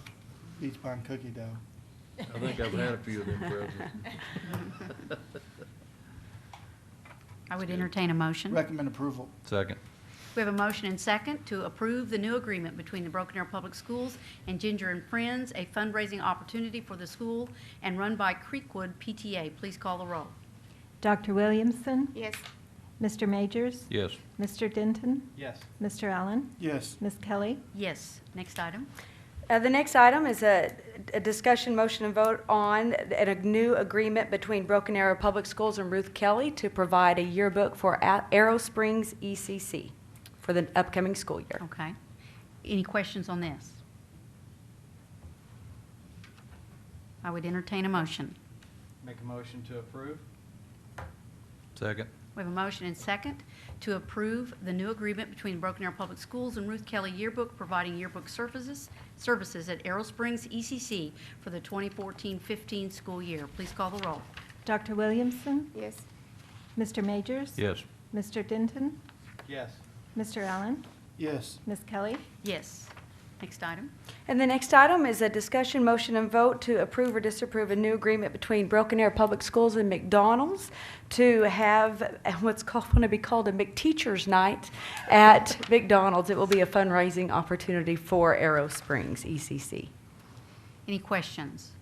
Beach pie and cookie dough. I think I've had a few of them presents. I would entertain a motion. Recommend approval. Second. We have a motion and second to approve the new agreement between the Broken Arrow Public Schools and Ginger and Friends, a fundraising opportunity for the school and run by Creekwood PTA. Please call the roll. Dr. Williamson? Yes. Mr. Majors? Yes. Mr. Denton? Yes. Mr. Allen? Yes. Ms. Kelly? Yes. Next item. The next item is a discussion, motion, and vote on a new agreement between Broken Arrow Public Schools and Ruth Kelly to provide a yearbook for Arrow Springs ECC for the upcoming school year. Okay. Any questions on this? I would entertain a motion. Make a motion to approve? Second. We have a motion and second to approve the new agreement between Broken Arrow Public Schools and Ruth Kelly Yearbook, providing yearbook services at Arrow Springs ECC for the 2014-15 school year. Please call the roll. Dr. Williamson? Yes. Mr. Majors? Yes. Mr. Denton? Yes. Mr. Allen? Yes. Ms. Kelly? Yes. Next item. And the next item is a discussion, motion, and vote to approve or disapprove a new agreement between Broken Arrow Public Schools and McDonald's to have what's going to be called a McTeachers Night at McDonald's. It will be a fundraising opportunity for Arrow Springs ECC. Any questions?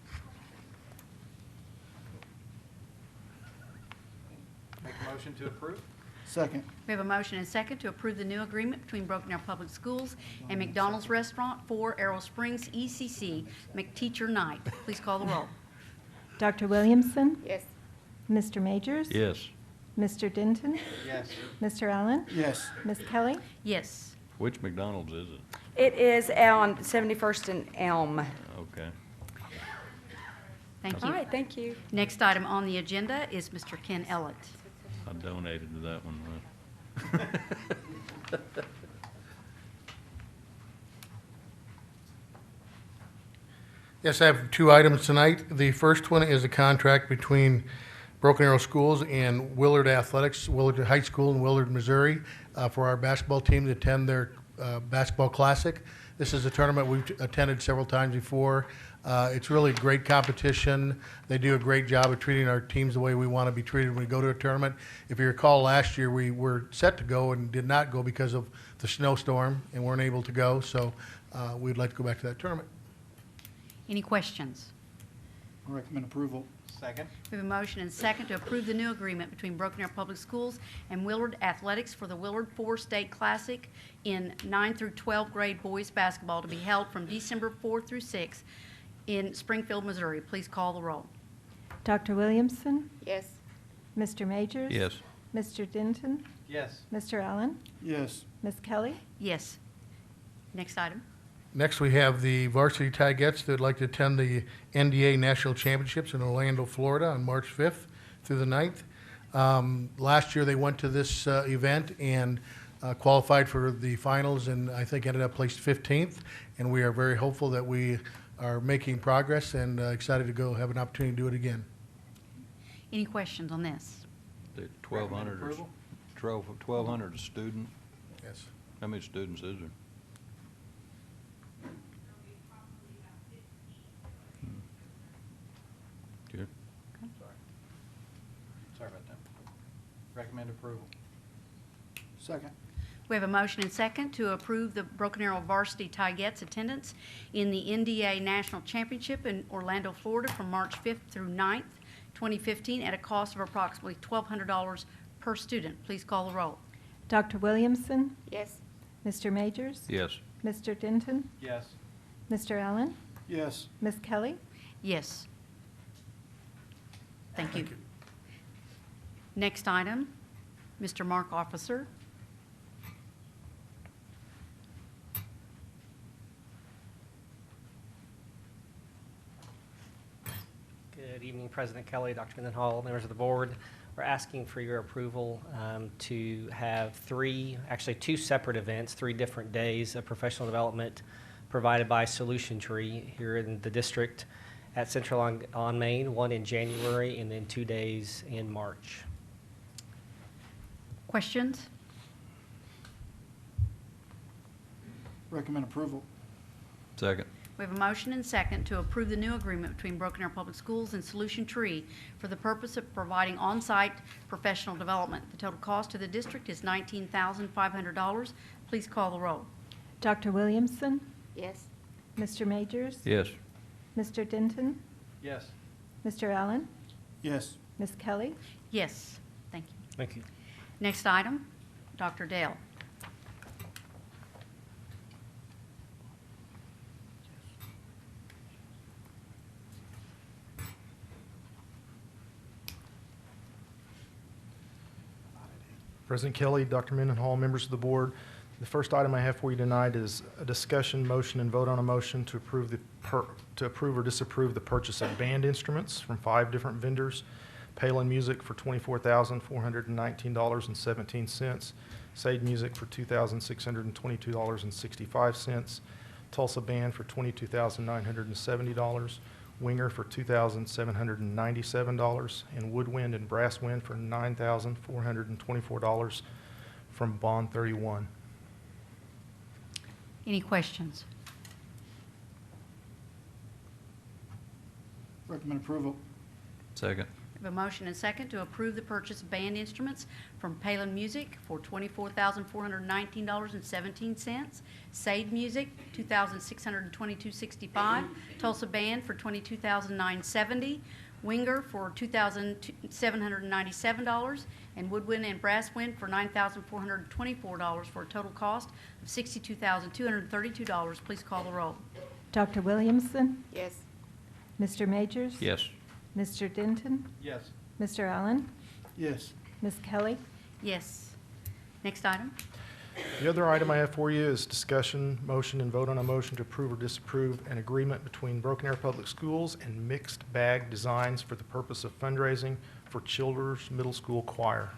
Make a motion to approve? Second. We have a motion and second to approve the new agreement between Broken Arrow Public Schools and McDonald's Restaurant for Arrow Springs ECC McTeacher Night. Please call the roll. Dr. Williamson? Yes. Mr. Majors? Yes. Mr. Denton? Yes. Mr. Allen? Yes. Ms. Kelly? Yes. Which McDonald's is it? It is on 71st and Elm. Okay. Thank you. All right, thank you. Next item on the agenda is Mr. Ken Ellett. I donated to that one. Yes, I have two items tonight. The first one is a contract between Broken Arrow Schools and Willard Athletics, Willard High School in Willard, Missouri, for our basketball team to attend their basketball classic. This is a tournament we've attended several times before. It's really great competition. They do a great job of treating our teams the way we want to be treated when we go to a tournament. If you recall, last year we were set to go and did not go because of the snowstorm and weren't able to go. So we'd like to go back to that tournament. Any questions? I recommend approval. Second. We have a motion and second to approve the new agreement between Broken Arrow Public Schools and Willard Athletics for the Willard 4 State Classic in 9 through 12 grade boys basketball to be held from December 4 through 6 in Springfield, Missouri. Please call the roll. Dr. Williamson? Yes. Mr. Majors? Yes. Mr. Denton? Yes. Mr. Allen? Yes. Ms. Kelly? Yes. Next item. Next, we have the varsity Tigers that would like to attend the NDA National Championships in Orlando, Florida on March 5th through the 9th. Last year, they went to this event and qualified for the finals and I think ended up placed 15th. And we are very hopeful that we are making progress and excited to go have an opportunity to do it again. Any questions on this? The 1,200 is, 1,200 a student? Yes. How many students is there? Good. Sorry about that. Recommend approval. Second. We have a motion and second to approve the Broken Arrow varsity Tigers attendance in the NDA National Championship in Orlando, Florida from March 5th through 9th, 2015 at a cost of approximately $1,200 per student. Please call the roll. Dr. Williamson? Yes. Mr. Majors? Yes. Mr. Denton? Yes. Mr. Allen? Yes. Ms. Kelly? Yes. Thank you. Next item, Mr. Mark Officer. Good evening, President Kelly, Dr. Mendenhall, members of the board. We're asking for your approval to have two separate events, 3 different days of professional development provided by Solution Tree here in the district at Central on Main, 1 in January and then 2 days in March. Questions? Recommend approval. Second. We have a motion and second to approve the new agreement between Broken Arrow Public Schools and Solution Tree for the purpose of providing on-site professional development. The total cost to the district is $19,500. Please call the roll. Dr. Williamson? Yes. Mr. Majors? Yes. Mr. Denton? Yes. Mr. Allen? Yes. Ms. Kelly? Yes. Thank you. Thank you. Next item, Dr. Dale. President Kelly, Dr. Mendenhall, members of the board, the first item I have for you tonight is a discussion, motion, and vote on a motion to approve or disapprove the purchase of band instruments from 5 different vendors. Palin Music for $24,419.17. Sade Music for $2,622.65. Tulsa Band for $22,970. Winger for $2,797, and Woodwind and Brasswind for $9,424 from Bond 31. Any questions? Recommend approval. Second. We have a motion and second to approve the purchase of band instruments from Palin Music for $24,419.17. Sade Music, $2,622.65. Tulsa Band for $22,970. Winger for $2,797. And Woodwind and Brasswind for $9,424 for a total cost of $62,232. Please call the roll. Dr. Williamson? Yes. Mr. Majors? Yes. Mr. Denton? Yes. Mr. Allen? Yes. Ms. Kelly? Yes. Next item. The other item I have for you is discussion, motion, and vote on a motion to approve or disapprove an agreement between Broken Arrow Public Schools and Mixed Bag Designs for the purpose of fundraising for Childers Middle School Choir.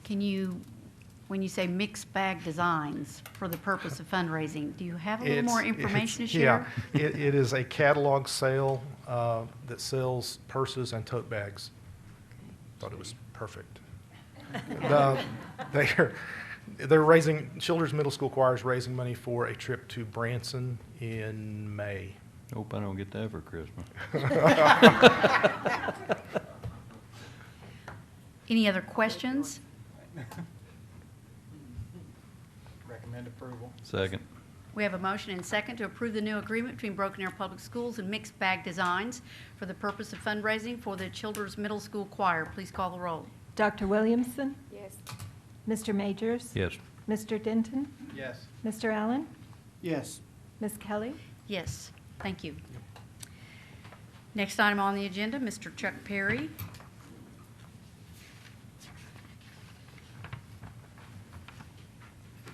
Can you, when you say mixed bag designs for the purpose of fundraising, do you have a little more information to share? Yeah, it is a catalog sale that sells purses and tote bags. Thought it was perfect. They're raising, Childers Middle School Choir is raising money for a trip to Branson in May. Hope I don't get that for Christmas. Any other questions? Recommend approval. Second. We have a motion and second to approve the new agreement between Broken Arrow Public Schools and Mixed Bag Designs for the purpose of fundraising for the Childers Middle School Choir. Please call the roll. Dr. Williamson? Yes. Mr. Majors? Yes. Mr. Denton? Yes. Mr. Allen? Yes. Ms. Kelly? Yes, thank you. Next item on the agenda, Mr. Chuck Perry.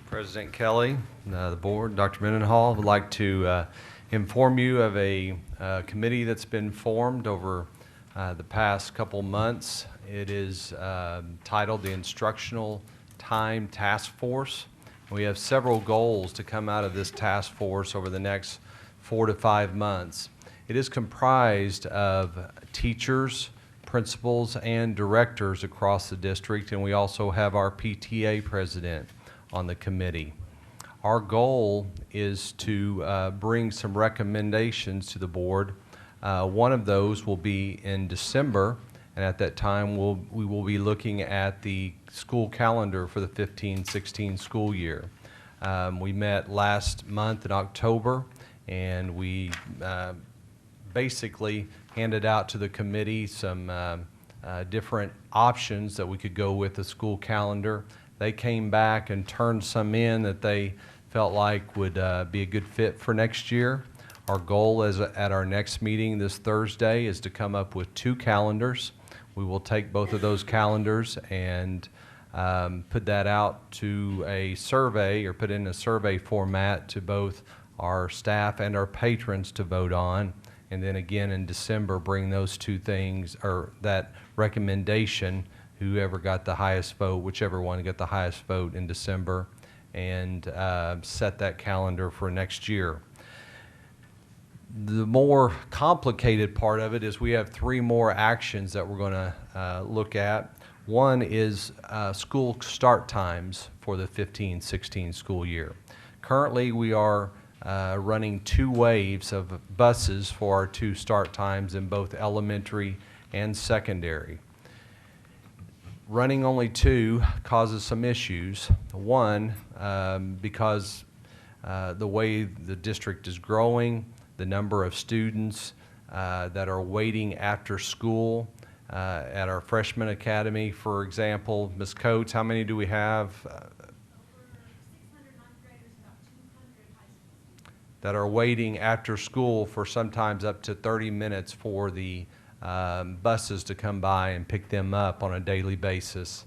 President Kelly, the board, Dr. Mendenhall, would like to inform you of a committee that's been formed over the past couple months. It is titled the Instructional Time Task Force. We have several goals to come out of this task force over the next 4 to 5 months. It is comprised of teachers, principals, and directors across the district, and we also have our PTA president on the committee. Our goal is to bring some recommendations to the board. One of those will be in December, and at that time we will be looking at the school calendar for the 15-16 school year. We met last month in October, and we basically handed out to the committee some different options that we could go with the school calendar. They came back and turned some in that they felt like would be a good fit for next year. Our goal is at our next meeting this Thursday is to come up with 2 calendars. We will take both of those calendars and put that out to a survey, or put in a survey format to both our staff and our patrons to vote on. And then again in December, bring those 2 things, or that recommendation, whoever got the highest vote, whichever one got the highest vote in December, and set that calendar for next year. The more complicated part of it is we have 3 more actions that we're going to look at. One is school start times for the 15-16 school year. Currently, we are running 2 waves of buses for our 2 start times in both elementary and secondary. Running only 2 causes some issues. One, because the way the district is growing, the number of students that are waiting after school at our freshman academy, for example. Ms. Coates, how many do we have? That are waiting after school for sometimes up to 30 minutes for the buses to come by and pick them up on a daily basis.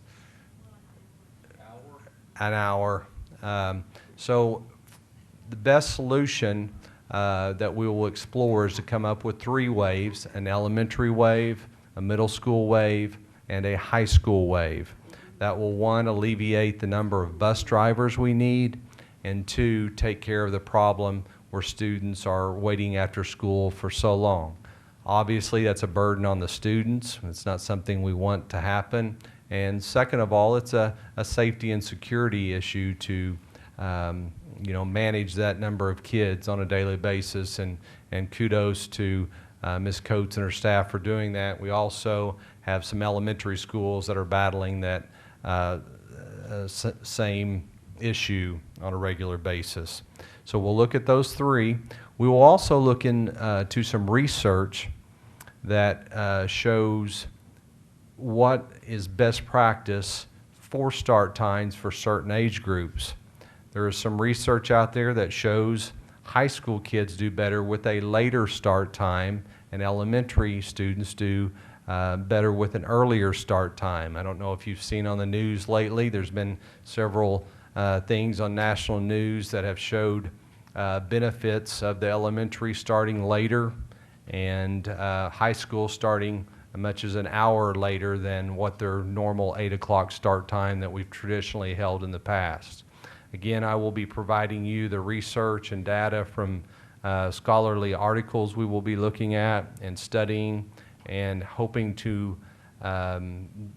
An hour. So the best solution that we will explore is to come up with 3 waves: an elementary wave, a middle school wave, and a high school wave. That will, 1, alleviate the number of bus drivers we need, and 2, take care of the problem where students are waiting after school for so long. Obviously, that's a burden on the students. It's not something we want to happen. And second of all, it's a safety and security issue to manage that number of kids on a daily basis. And kudos to Ms. Coates and her staff for doing that. We also have some elementary schools that are battling that same issue on a regular basis. So we'll look at those 3. We will also look into some research that shows what is best practice for start times for certain age groups. There is some research out there that shows high school kids do better with a later start time, and elementary students do better with an earlier start time. I don't know if you've seen on the news lately, there's been several things on national news that have showed benefits of the elementary starting later and high school starting as much as an hour later than what their normal 8 o'clock start time that we've traditionally held in the past. Again, I will be providing you the research and data from scholarly articles we will be looking at and studying, and hoping to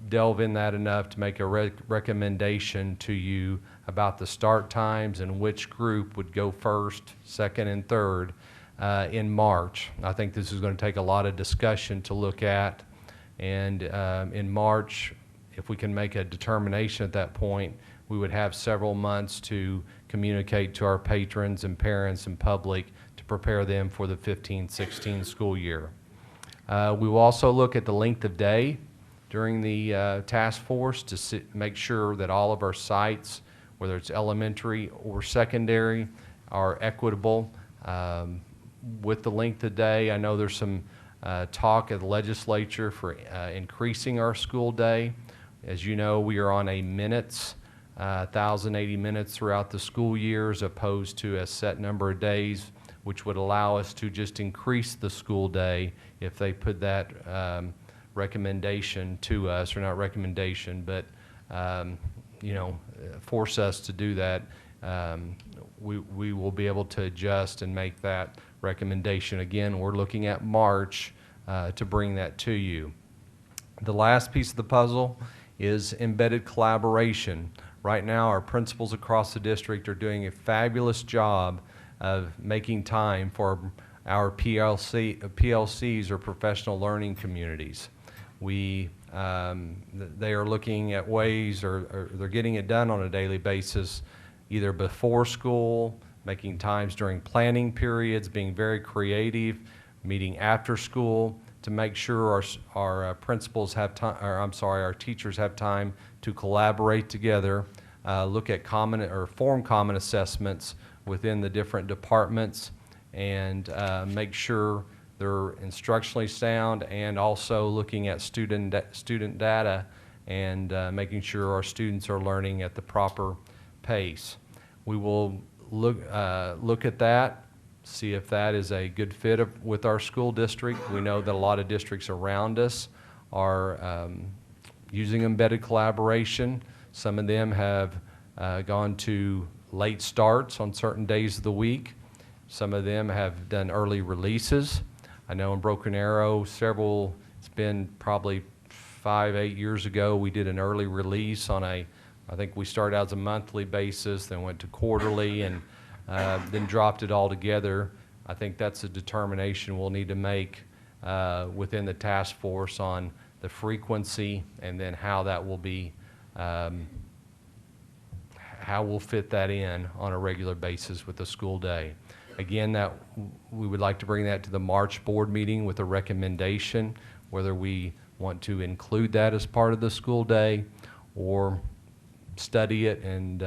delve in that enough to make a recommendation to you about the start times and which group would go first, second, and third in March. I think this is going to take a lot of discussion to look at, and in March, if we can make a determination at that point, we would have several months to communicate to our patrons and parents and public to prepare them for the 15-16 school year. We will also look at the length of day during the task force to make sure that all of our sites, whether it's elementary or secondary, are equitable with the length of day. I know there's some talk at the legislature for increasing our school day. As you know, we are on a minutes, 1,080 minutes throughout the school year as opposed to a set number of days, which would allow us to just increase the school day if they put that recommendation to us, or not recommendation, but you know, force us to do that. We will be able to adjust and make that recommendation. Again, we're looking at March to bring that to you. The last piece of the puzzle is embedded collaboration. Right now, our principals across the district are doing a fabulous job of making time for our PLCs, or professional learning communities. They are looking at ways, or they're getting it done on a daily basis, either before school, making times during planning periods, being very creative, meeting after school to make sure our principals have time, or I'm sorry, our teachers have time to collaborate together, look at common or form common assessments within the different departments, and make sure they're instructionally sound, and also looking at student data and making sure our students are learning at the proper pace. We will look at that, see if that is a good fit with our school district. We know that a lot of districts around us are using embedded collaboration. Some of them have gone to late starts on certain days of the week. Some of them have done early releases. I know in Broken Arrow, it's been probably 5-8 years ago, we did an early release on I think we started out as a monthly basis, then went to quarterly, and then dropped it all together. I think that's a determination we'll need to make within the task force on the frequency, and then how that will be, how we'll fit that in on a regular basis with the school day. Again, that we would like to bring that to the March board meeting with a recommendation, whether we want to include that as part of the school day or study it and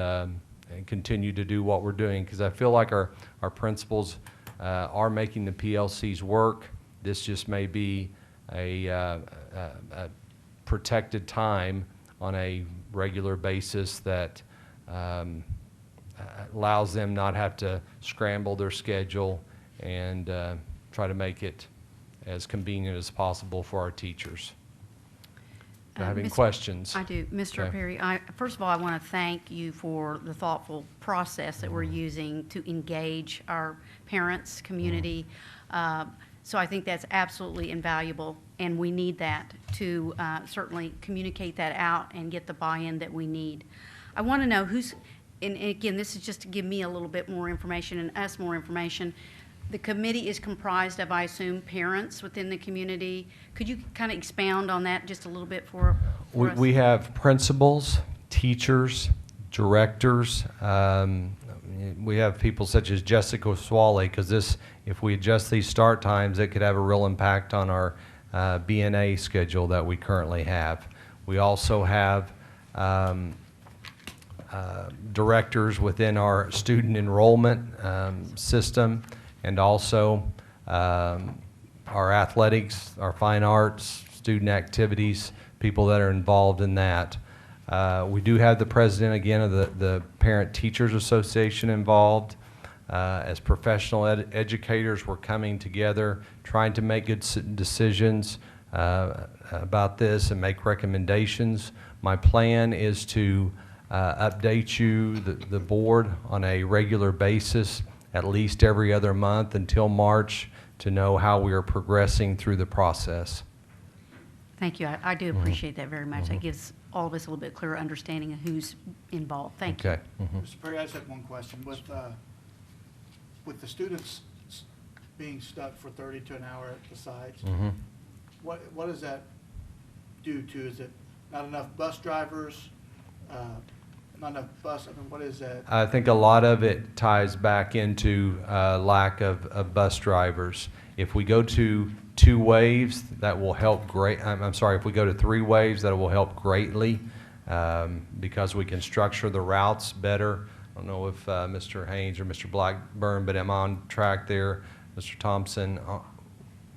continue to do what we're doing, because I feel like our principals are making the PLCs work. This just may be a protected time on a regular basis that allows them not have to scramble their schedule and try to make it as convenient as possible for our teachers. Do I have any questions? I do. Mr. Okay. Perry, first of all, I want to thank you for the thoughtful process that we're using to engage our parents, community. So I think that's absolutely invaluable, and we need that to certainly communicate that out and get the buy-in that we need. I want to know who's, and again, this is just to give me a little bit more information and us more information. The committee is comprised of, I assume, parents within the community. Could you kind of expound on that just a little bit for us? We have principals, teachers, directors. We have people such as Jessica Swally, because if we adjust these start times, it could have a real impact on our BNA schedule that we currently have. We also have directors within our student enrollment system, and also our athletics, our fine arts, student activities, people that are involved in that. We do have the president, again, of the Parent Teachers Association involved. As professional educators, we're coming together, trying to make good decisions about this and make recommendations. My plan is to update you, the board, on a regular basis, at least every other month until March, to know how we are progressing through the process. Thank you. I do appreciate that very much. That gives all of us a little bit clearer understanding of who's involved. Thank you. Okay. Mr. Perry, I just have one question. With the students being stuck for 30 to an hour at the sites, what does that due to? Is it not enough bus drivers? Not enough bus? I mean, what is that? I think a lot of it ties back into lack of bus drivers. If we go to 2 waves, that will help great. I'm sorry, if we go to 3 waves, that will help greatly because we can structure the routes better. I don't know if Mr. Haynes or Mr. Blackburn, but am I on track there, Mr. Thompson,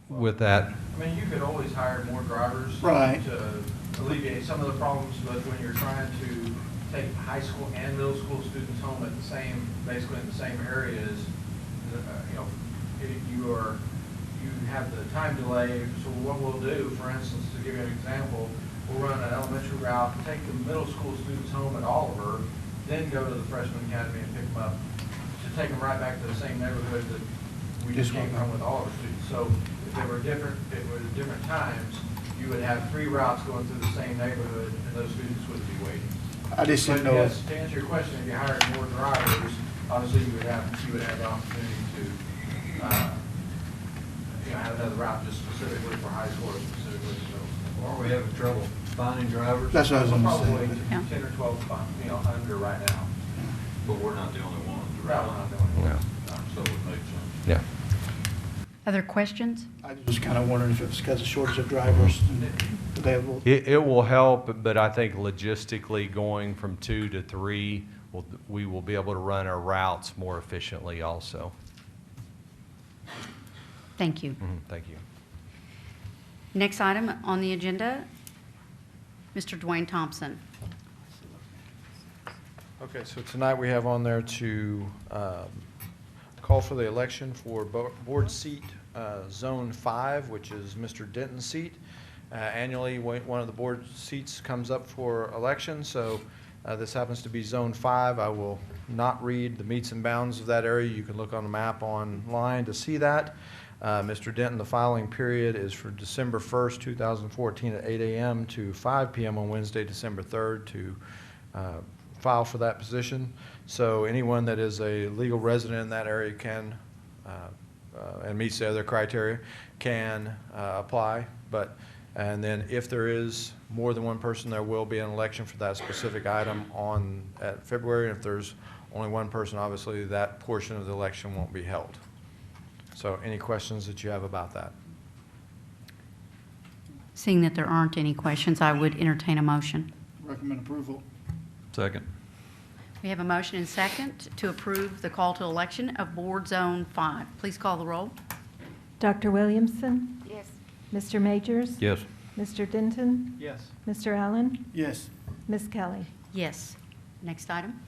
with that? I mean, you could always hire more drivers Right. to alleviate some of the problems, but when you're trying to take high school and middle school students home at the same, basically in the same areas, you know, you have the time delay. So what we'll do, for instance, to give you an example, we'll run an elementary route, take the middle school students home at Oliver, then go to the freshman academy and pick them up to take them right back to the same neighborhood that we just came from with all our students. So if there were different times, you would have 3 routes going through the same neighborhood, and those students would be waiting. I just But didn't know. yes, to answer your question, if you hired more drivers, obviously you would have the opportunity to have another route just specifically for high school or specifically for middle school. Are we having trouble finding drivers? That's what I was going to Probably say. 10 or 12, under right now. But we're not the only ones, No, right? we're not the only ones. So it makes sense. Yeah. Other questions? I was kind of wondering if it was because of shortage of drivers available. It will help, but I think logistically going from 2 to 3, we will be able to run our routes more efficiently also. Thank you. Thank you. Next item on the agenda, Mr. Dwayne Thompson. Okay, so tonight we have on there to call for the election for board seat Zone 5, which is Mr. Denton's seat. Annually, one of the board seats comes up for election, so this happens to be Zone 5. I will not read the meets and bounds of that area. You can look on the map online to see that. Mr. Denton, the filing period is for December 1st, 2014 at 8 a.m. to 5 p.m. on Wednesday, December 3rd to file for that position. So anyone that is a legal resident in that area can, and meets the other criteria, can apply. And then if there is more than one person, there will be an election for that specific item at February. And if there's only one person, obviously that portion of the election won't be held. So any questions that you have about that? Seeing that there aren't any questions, I would entertain a motion. Recommend approval. Second. We have a motion and second to approve the call to election of Board Zone 5. Please call the roll. Dr. Williamson? Yes. Mr. Majors? Yes. Mr. Denton? Yes. Mr. Allen? Yes. Ms. Kelly? Yes. Next item.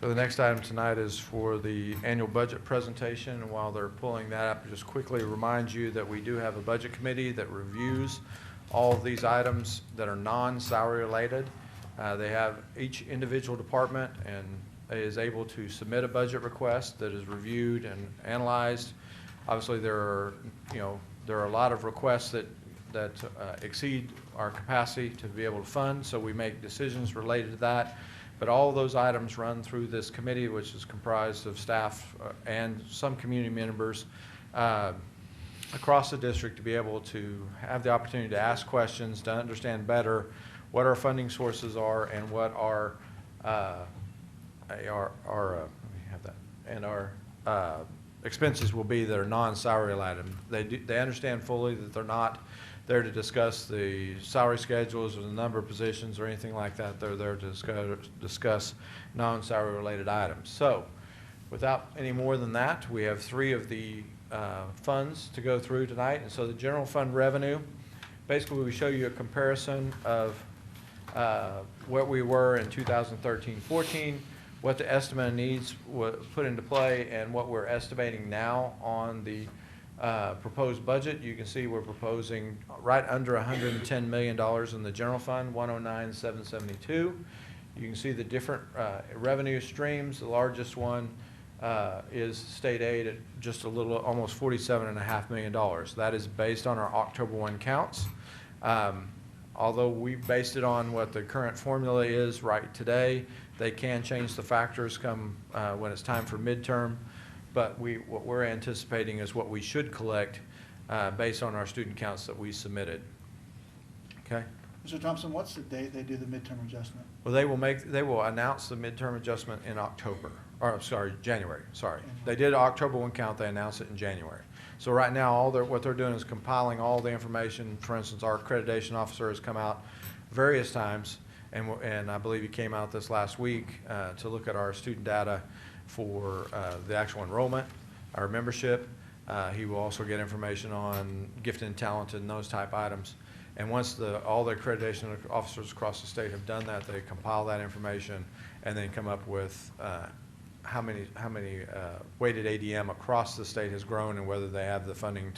So the next item tonight is for the annual budget presentation. And while they're pulling that up, just quickly remind you that we do have a budget committee that reviews all of these items that are non-salary related. They have each individual department and is able to submit a budget request that is reviewed and analyzed. Obviously, there are a lot of requests that exceed our capacity to be able to fund, so we make decisions related to that. But all of those items run through this committee, which is comprised of staff and some community members across the district to be able to have the opportunity to ask questions, to understand better what our funding sources are and what our expenses will be that are non-salary items. They understand fully that they're not there to discuss the salary schedules or the number of positions or anything like that. They're there to discuss non-salary related items. So without any more than that, we have 3 of the funds to go through tonight. And so the general fund revenue, basically we show you a comparison of what we were in 2013-14, what the estimate needs were put into play, and what we're estimating now on the proposed budget. You can see we're proposing right under $110 million in the general fund, 109,772. You can see the different revenue streams. The largest one is state aid at just a little, almost $47.5 million. That is based on our October 1 counts. Although we based it on what the current formula is right today, they can change the factors come when it's time for midterm. But what we're anticipating is what we should collect based on our student counts that we submitted. Okay. Mr. Thompson, what's the date they do the midterm adjustment? Well, they will announce the midterm adjustment in October, or sorry, January. Sorry, they did October 1 count. They announced it in January. So right now, what they're doing is compiling all the information. For instance, our accreditation officer has come out various times, and I believe he came out this last week to look at our student data for the actual enrollment, our membership. He will also get information on gifted and talented and those type items. And once all the accreditation officers across the state have done that, they compile that information and then come up with how many weighted ADM across the state has grown and whether they have the funding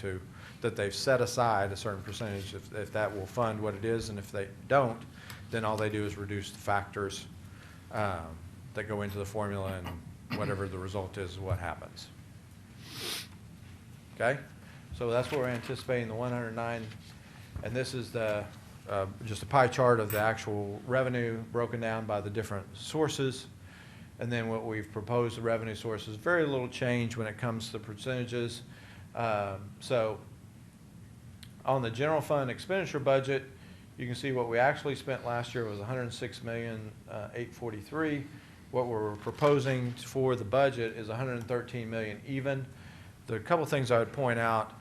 that they've set aside a certain percentage if that will fund what it is. And if they don't, then all they do is reduce the factors that go into the formula, and whatever the result is what happens. Okay? So that's what we're anticipating, the 109. And this is just a pie chart of the actual revenue broken down by the different sources. And then what we've proposed, the revenue sources, very little change when it comes to percentages. So on the general fund expenditure budget, you can see what we actually spent last year was $106,843,000. What we're proposing for the budget is $113 million even. There are a couple things I would point out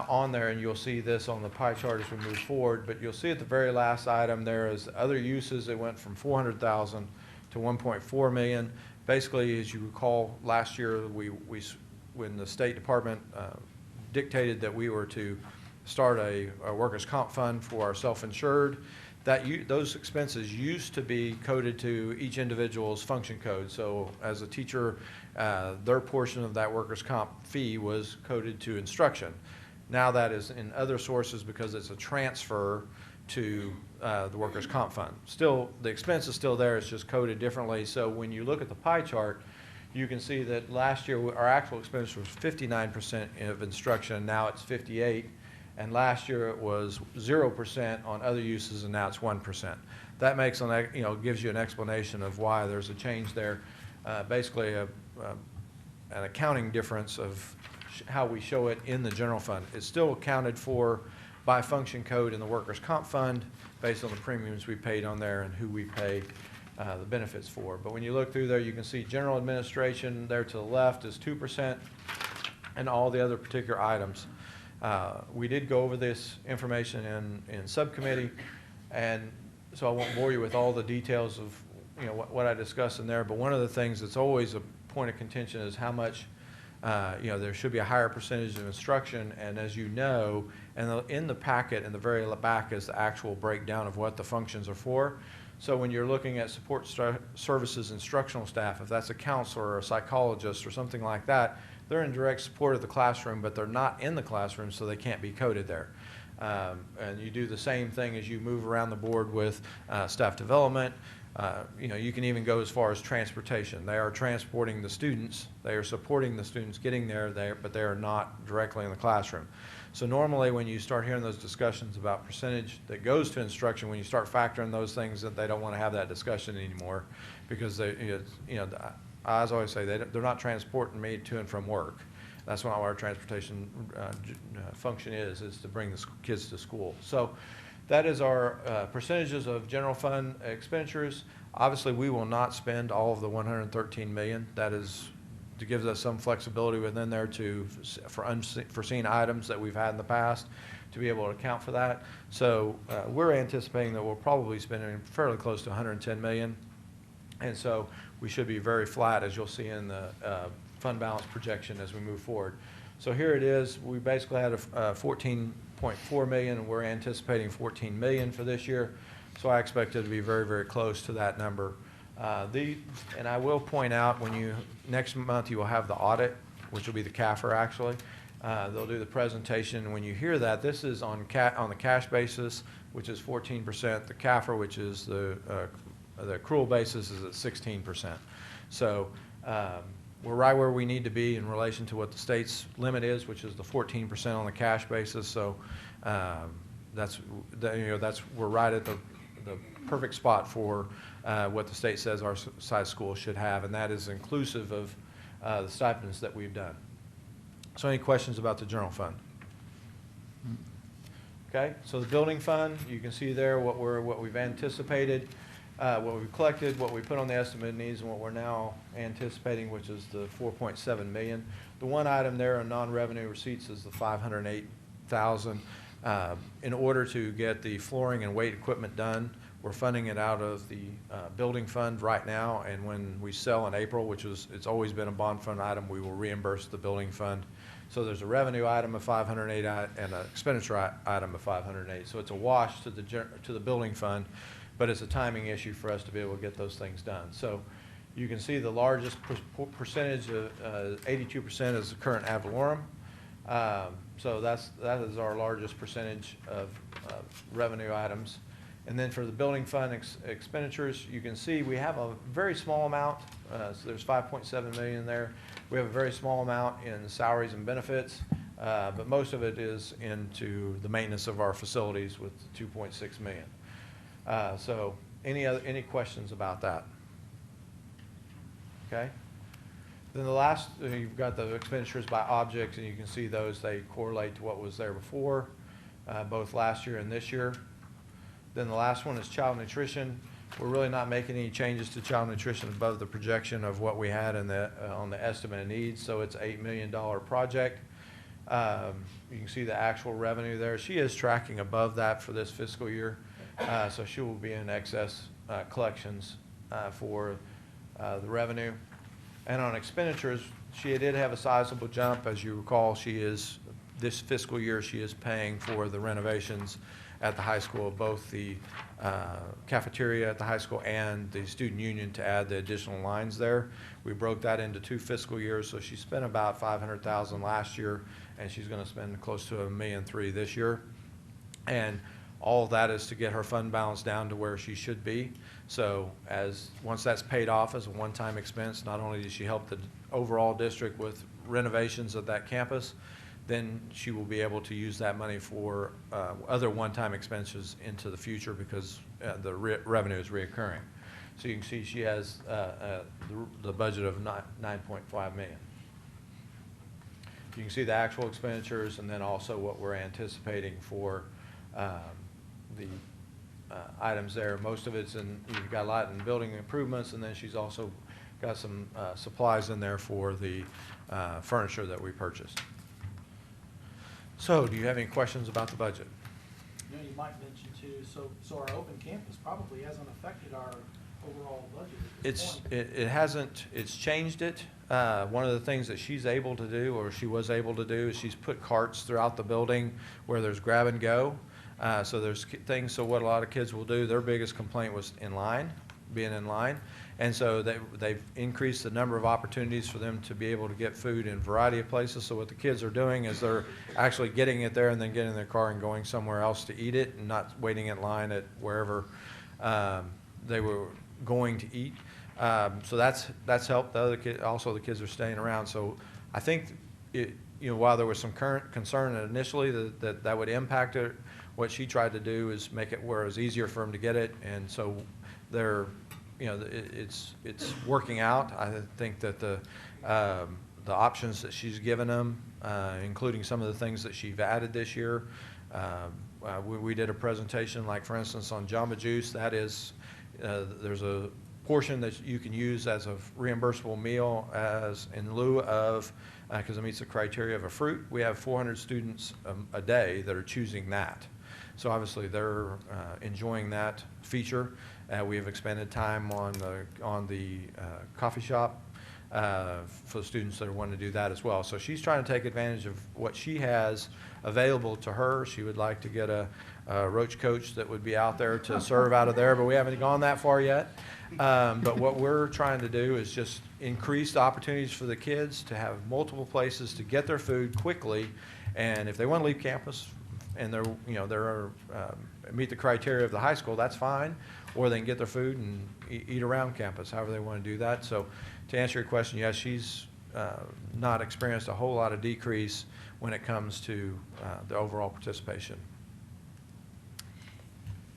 on there, and you'll see this on the pie chart as we move forward, but you'll see at the very last item there is other uses. It went from $400,000 to $1.4 million. Basically, as you recall, last year when the State Department dictated that we were to start a workers' comp fund for our self-insured, those expenses used to be coded to each individual's function code. So as a teacher, their portion of that workers' comp fee was coded to instruction. Now that is in other sources because it's a transfer to the workers' comp fund. Still, the expense is still there, it's just coded differently. So when you look at the pie chart, you can see that last year our actual expenditure was 59% of instruction, now it's 58%. And last year it was 0% on other uses, and now it's 1%. That makes gives you an explanation of why there's a change there. Basically, an accounting difference of how we show it in the general fund. It's still accounted for by function code in the workers' comp fund based on the premiums we paid on there and who we pay the benefits for. But when you look through there, you can see general administration there to the left is 2%, and all the other particular items. We did go over this information in subcommittee, and so I won't bore you with all the details of what I discussed in there. But one of the things that's always a point of contention is how much there should be a higher percentage of instruction. And as you know, in the packet in the very back is the actual breakdown of what the functions are for. So when you're looking at support services instructional staff, if that's a counselor or a psychologist or something like that, they're in direct support of the classroom, but they're not in the classroom, so they can't be coded there. And you do the same thing as you move around the board with staff development. You can even go as far as transportation. They are transporting the students. They are supporting the students getting there, but they are not directly in the classroom. So normally when you start hearing those discussions about percentage that goes to instruction, when you start factoring those things, that they don't want to have that discussion anymore because as I always say, they're not transporting me to and from work. That's what our transportation function is to bring the kids to school. So that is our percentages of general fund expenditures. Obviously, we will not spend all of the $113 million. That is to give us some flexibility within there for unforeseen items that we've had in the past to be able to account for that. So we're anticipating that we'll probably spend fairly close to 110 million. And so we should be very flat, as you'll see in the fund balance projection as we move forward. So here it is. We basically had a 14.4 million, and we're anticipating 14 million for this year. So I expect it to be very, very close to that number. And I will point out, next month you will have the audit, which will be the CAFR actually. They'll do the presentation. When you hear that, this is on the cash basis, which is 14%. The CAFR, which is the accrual basis, is at 16%. So we're right where we need to be in relation to what the state's limit is, which is the 14% on the cash basis. So we're right at the perfect spot for what the state says our size school should have, and that is inclusive of the stipends that we've done. So any questions about the general fund? Okay, so the building fund, you can see there what we've anticipated, what we've collected, what we put on the estimated needs, and what we're now anticipating, which is the 4.7 million. The one item there on non-revenue receipts is the 508,000. In order to get the flooring and weight equipment done, we're funding it out of the building fund right now, and when we sell in April, it's always been a bond fund item, we will reimburse the building fund. So there's a revenue item of 508 and an expenditure item of 508. So it's a wash to the building fund, but it's a timing issue for us to be able to get those things done. So you can see the largest percentage of 82% is the current ad valorem. So that is our largest percentage of revenue items. And then for the building fund expenditures, you can see we have a very small amount. So there's 5.7 million there. We have a very small amount in salaries and benefits, but most of it is into the maintenance of our facilities with 2.6 million. So any questions about that? Okay. Then the last, you've got the expenditures by objects, and you can see those, they correlate to what was there before, both last year and this year. Then the last one is child nutrition. We're really not making any changes to child nutrition above the projection of what we had on the estimate of needs, so it's $8 million project. You can see the actual revenue there. She is tracking above that for this fiscal year, so she will be in excess collections for the revenue. And on expenditures, she did have a sizable jump. As you recall, this fiscal year, she is paying for the renovations at the high school, both the cafeteria at the high school and the student union, to add the additional lines there. We broke that into 2 fiscal years, so she spent about $500,000 last year, and she's going to spend close to $1.3 million this year. And all of that is to get her fund balance down to where she should be. So once that's paid off as a one-time expense, not only does she help the overall district with renovations of that campus, then she will be able to use that money for other one-time expenses into the future, because the revenue is reoccurring. So you can see she has the budget of $9.5 million. You can see the actual expenditures, and then also what we're anticipating for the items there. Most of it's you've got a lot in building improvements, and then she's also got some supplies in there for the furniture that we purchased. So do you have any questions about the budget? You know, you might mention too, so our open campus probably hasn't affected our overall budget at this point. It hasn't, it's changed it. One of the things that she's able to do, or she was able to do, is she's put carts throughout the building where there's grab and go. So there's things, so what a lot of kids will do, their biggest complaint was being in line. And so they've increased the number of opportunities for them to be able to get food in a variety of places. So what the kids are doing is they're actually getting it there and then getting in their car and going somewhere else to eat it, and not waiting in line at wherever they were going to eat. So that's helped. The kids are staying around. So I think while there was some current concern initially that would impact it, what she tried to do is make it where it was easier for them to get it, and so it's working out. I think that the options that she's given them, including some of the things that she's added this year, we did a presentation, like for instance on Jamba Juice. That is, there's a portion that you can use as a reimbursable meal in lieu of because it meets the criteria of a fruit. We have 400 students a day that are choosing that. So obviously they're enjoying that feature. We have expanded time on the coffee shop for the students that are wanting to do that as well. So she's trying to take advantage of what she has available to her. She would like to get a roach coach that would be out there to serve out of there, but we haven't gone that far yet. But what we're trying to do is just increase the opportunities for the kids to have multiple places to get their food quickly, and if they want to leave campus and they're meet the criteria of the high school, that's fine, or they can get their food and eat around campus, however they want to do that. So to answer your question, yes, she's not experienced a whole lot of decrease when it comes to the overall participation.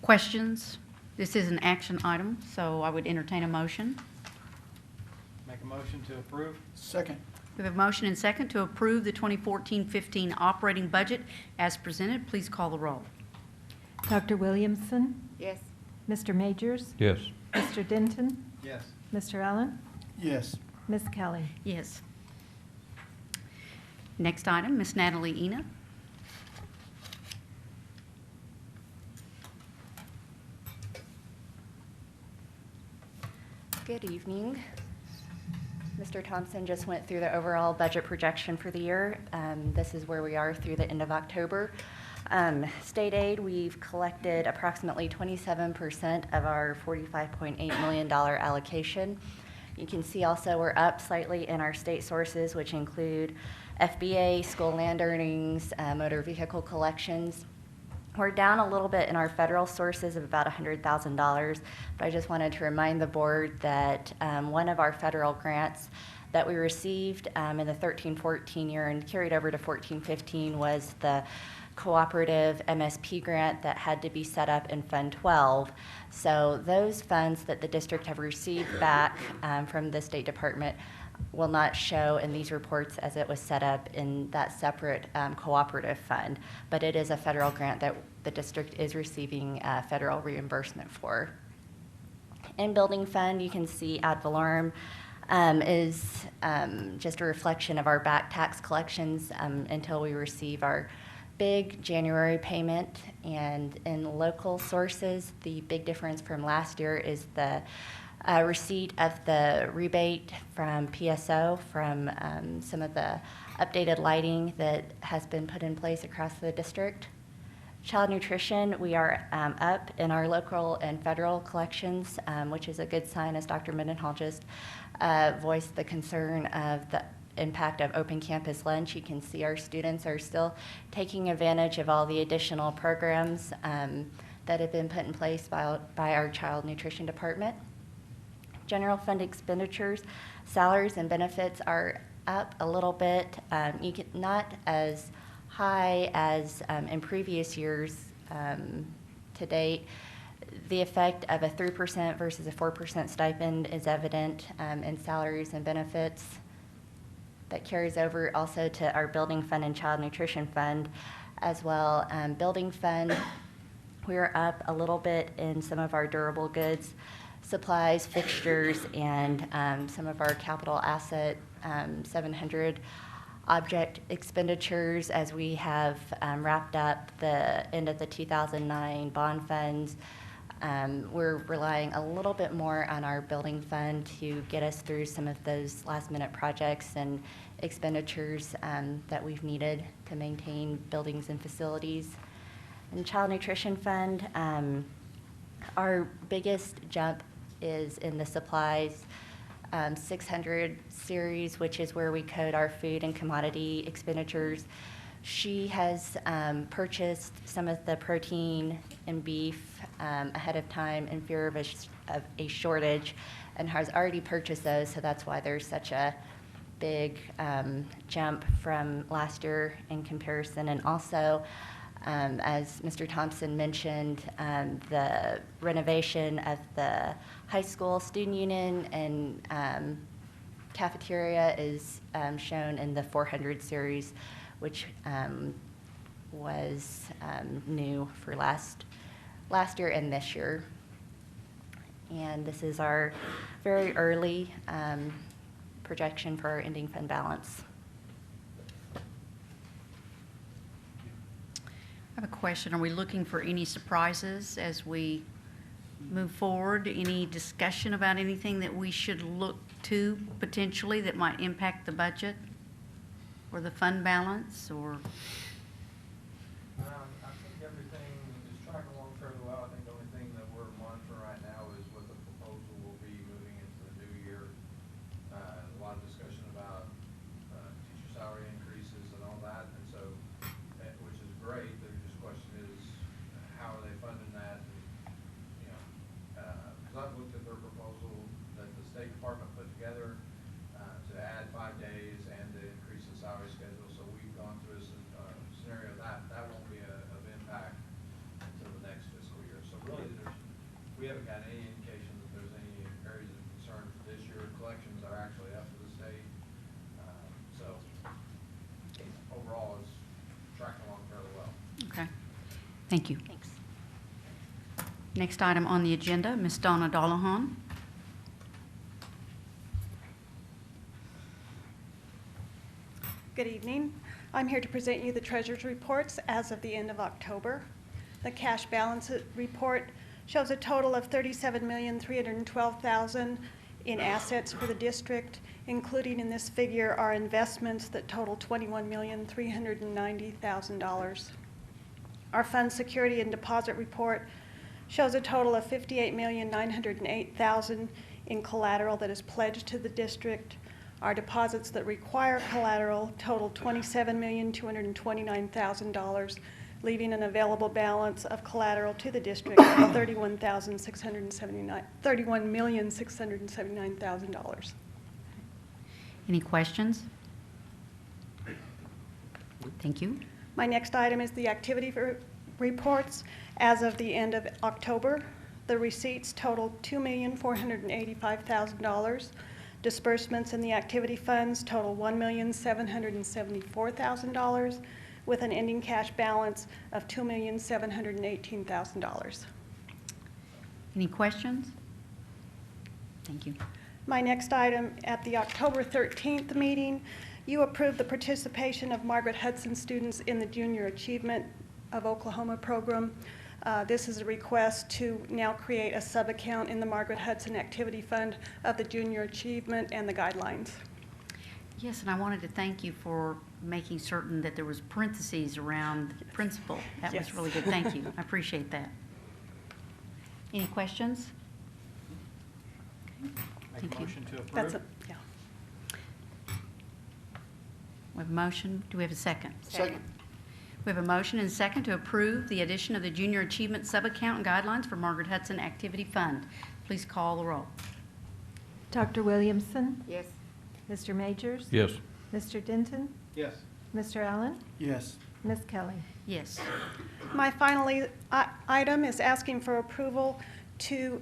Questions? This is an action item, so I would entertain a motion. Make a motion to approve? Second. We have a motion and second to approve the 2014-15 operating budget as presented. Please call the roll. Dr. Williamson? Yes. Mr. Majors? Yes. Mr. Denton? Yes. Mr. Allen? Yes. Ms. Kelly? Yes. Next item, Ms. Natalie Ena. Good evening. Mr. Thompson just went through the overall budget projection for the year. This is where we are through the end of October. State aid, we've collected approximately 27% of our $45.8 million allocation. You can see also we're up slightly in our state sources, which include FBA, school land earnings, motor vehicle collections. We're down a little bit in our federal sources of about $100,000, but I just wanted to remind the board that one of our federal grants that we received in the 13-14 year and carried over to 14-15 was the cooperative MSP grant that had to be set up in Fund 12. So those funds that the district have received back from the State Department will not show in these reports as it was set up in that separate cooperative fund, but it is a federal grant that the district is receiving federal reimbursement for. In building fund, you can see ad valorem is just a reflection of our back tax collections until we receive our big January payment. And in local sources, the big difference from last year is the receipt of the rebate from PSO from some of the updated lighting that has been put in place across the district. Child nutrition, we are up in our local and federal collections, which is a good sign, as Dr. Mendenhall just voiced the concern of the impact of open campus lunch. You can see our students are still taking advantage of all the additional programs that have been put in place by our child nutrition department. General fund expenditures, salaries and benefits are up a little bit. Not as high as in previous years to date. The effect of a 3% versus a 4% stipend is evident in salaries and benefits. That carries over also to our building fund and child nutrition fund as well. Building fund, we're up a little bit in some of our durable goods, supplies, fixtures, and some of our capital asset 700 object expenditures as we have wrapped up the end of the 2009 bond funds. We're relying a little bit more on our building fund to get us through some of those last minute projects and expenditures that we've needed to maintain buildings and facilities. And child nutrition fund, our biggest jump is in the supplies 600 series, which is where we code our food and commodity expenditures. She has purchased some of the protein and beef ahead of time in fear of a shortage and has already purchased those, so that's why there's such a big jump from last year in comparison. And also, as Mr. Thompson mentioned, the renovation of the high school student union and cafeteria is shown in the 400 series, which was new for last year and this year. And this is our very early projection for our ending fund balance. I have a question. Are we looking for any surprises as we move forward? Any discussion about anything that we should look to potentially that might impact the budget or the fund balance or? I think everything is tracking along fairly well. I think the only thing that we're monitoring right now is what the proposal will be moving into the new year. A lot of discussion about teacher salary increases and all that, and so, which is great. The just question is, how are they funding that? And, you know, because I've looked at their proposal that the State Department put together to add 5 days and to increase the salary schedule. So we've gone through a scenario that won't be of impact until the next fiscal year. So really, we haven't got any indication that there's any areas of concern this year. Collections are actually up for the state. So overall, it's tracking along fairly well. Okay. Thank you. Thanks. Next item on the agenda, Ms. Donna Dollahan. Good evening. I'm here to present you the treasurer's reports as of the end of October. The cash balance report shows a total of $37,312,000 in assets for the district. Including in this figure are investments that total $21,390,000. Our fund security and deposit report shows a total of $58,908,000 in collateral that is pledged to the district. Our deposits that require collateral total $27,229,000, leaving an available balance of collateral to the district of $31,679,000. Any questions? Thank you. My next item is the activity reports as of the end of October. The receipts total $2,485,000. Disbursements in the activity funds total $1,774,000 with an ending cash balance of $2,718,000. Any questions? Thank you. My next item, at the October 13th meeting, you approved the participation of Margaret Hudson students in the Junior Achievement of Oklahoma program. This is a request to now create a sub-account in the Margaret Hudson Activity Fund of the Junior Achievement and the guidelines. Yes, and I wanted to thank you for making certain that there was parentheses around principal. That Yes. was really good. Thank you. I appreciate that. Any questions? Make Thank a you. motion to approve. That's a, yeah. We have a motion. Do we have a second? Second. We have a motion and a second to approve the addition of the Junior Achievement Sub-Account and Guidelines for Margaret Hudson Activity Fund. Please call the roll. Dr. Williamson? Yes. Mr. Majors? Yes. Mr. Denton? Yes. Mr. Allen? Yes. Ms. Kelly? Yes. My final item is asking for approval to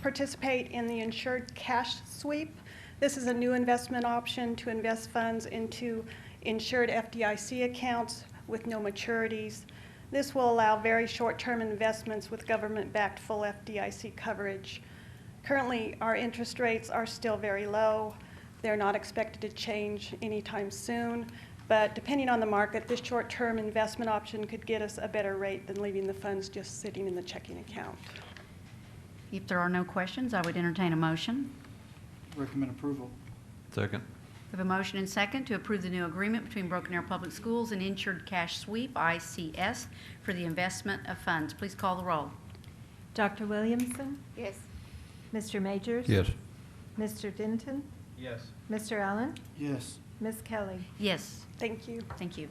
participate in the insured cash sweep. This is a new investment option to invest funds into insured FDIC accounts with no maturities. This will allow very short-term investments with government-backed full FDIC coverage. Currently, our interest rates are still very low. They're not expected to change anytime soon, but depending on the market, this short-term investment option could get us a better rate than leaving the funds just sitting in the checking account. If there are no questions, I would entertain a motion. Recommend approval. Second. We have a motion and second to approve the new agreement between Broken Arrow Public Schools and Insured Cash Sweep, ICS, for the investment of funds. Please call the roll. Dr. Williamson? Yes. Mr. Majors? Yes. Mr. Denton? Yes. Mr. Allen? Yes. Ms. Kelly? Yes. Thank you. Thank you.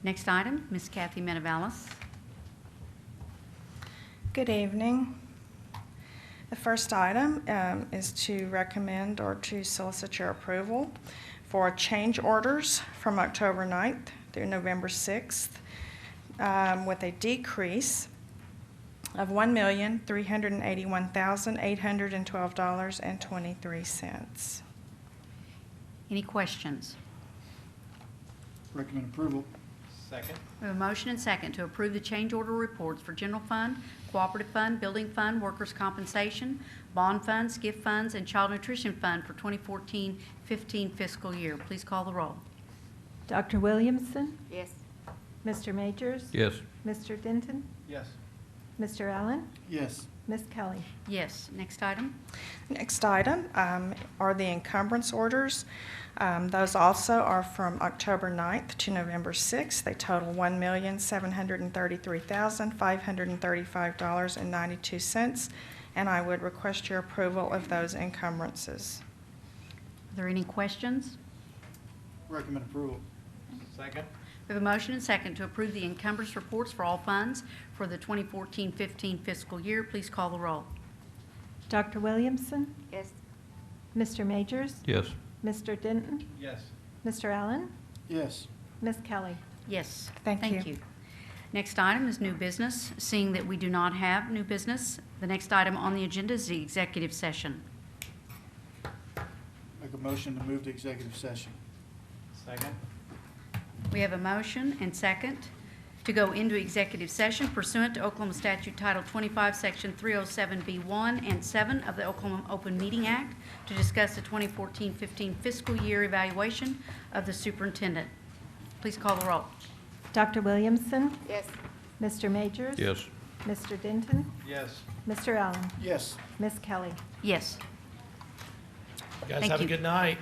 Next item, Ms. Kathy Menavalis. Good evening. The first item is to recommend or to solicit your approval for change orders from October 9th through November 6th with a decrease of $1,381,812.23. Any questions? Recommend approval. Second. We have a motion and second to approve the change order reports for general fund, cooperative fund, building fund, workers' compensation, bond funds, gift funds, and child nutrition fund for 2014-15 fiscal year. Please call the roll. Dr. Williamson? Yes. Mr. Majors? Yes. Mr. Denton? Yes. Mr. Allen? Yes. Ms. Kelly? Yes. Next item. Next item are the encumbrance orders. Those also are from October 9th to November 6th. They total $1,733,535.92, and I would request your approval of those encumbrances. Are there any questions? Recommend approval. Second. We have a motion and second to approve the encumbrance reports for all funds for the 2014-15 fiscal year. Please call the roll. Dr. Williamson? Yes. Mr. Majors? Yes. Mr. Denton? Yes. Mr. Allen? Yes. Ms. Kelly? Yes. Thank you. Next item is new business. Seeing that we do not have new business, the next item on the agenda is the executive session. Make a motion to move to executive session. Second. We have a motion and second to go into executive session pursuant to Oklahoma Statute Title 25, Section 307B1 and 7 of the Oklahoma Open Meeting Act to discuss the 2014-15 fiscal year evaluation of the superintendent. Please call the roll. Dr. Williamson? Yes. Mr. Majors? Yes. Mr. Denton? Yes. Mr. Allen? Yes. Ms. Kelly? Yes. You guys Thank have you. a good night.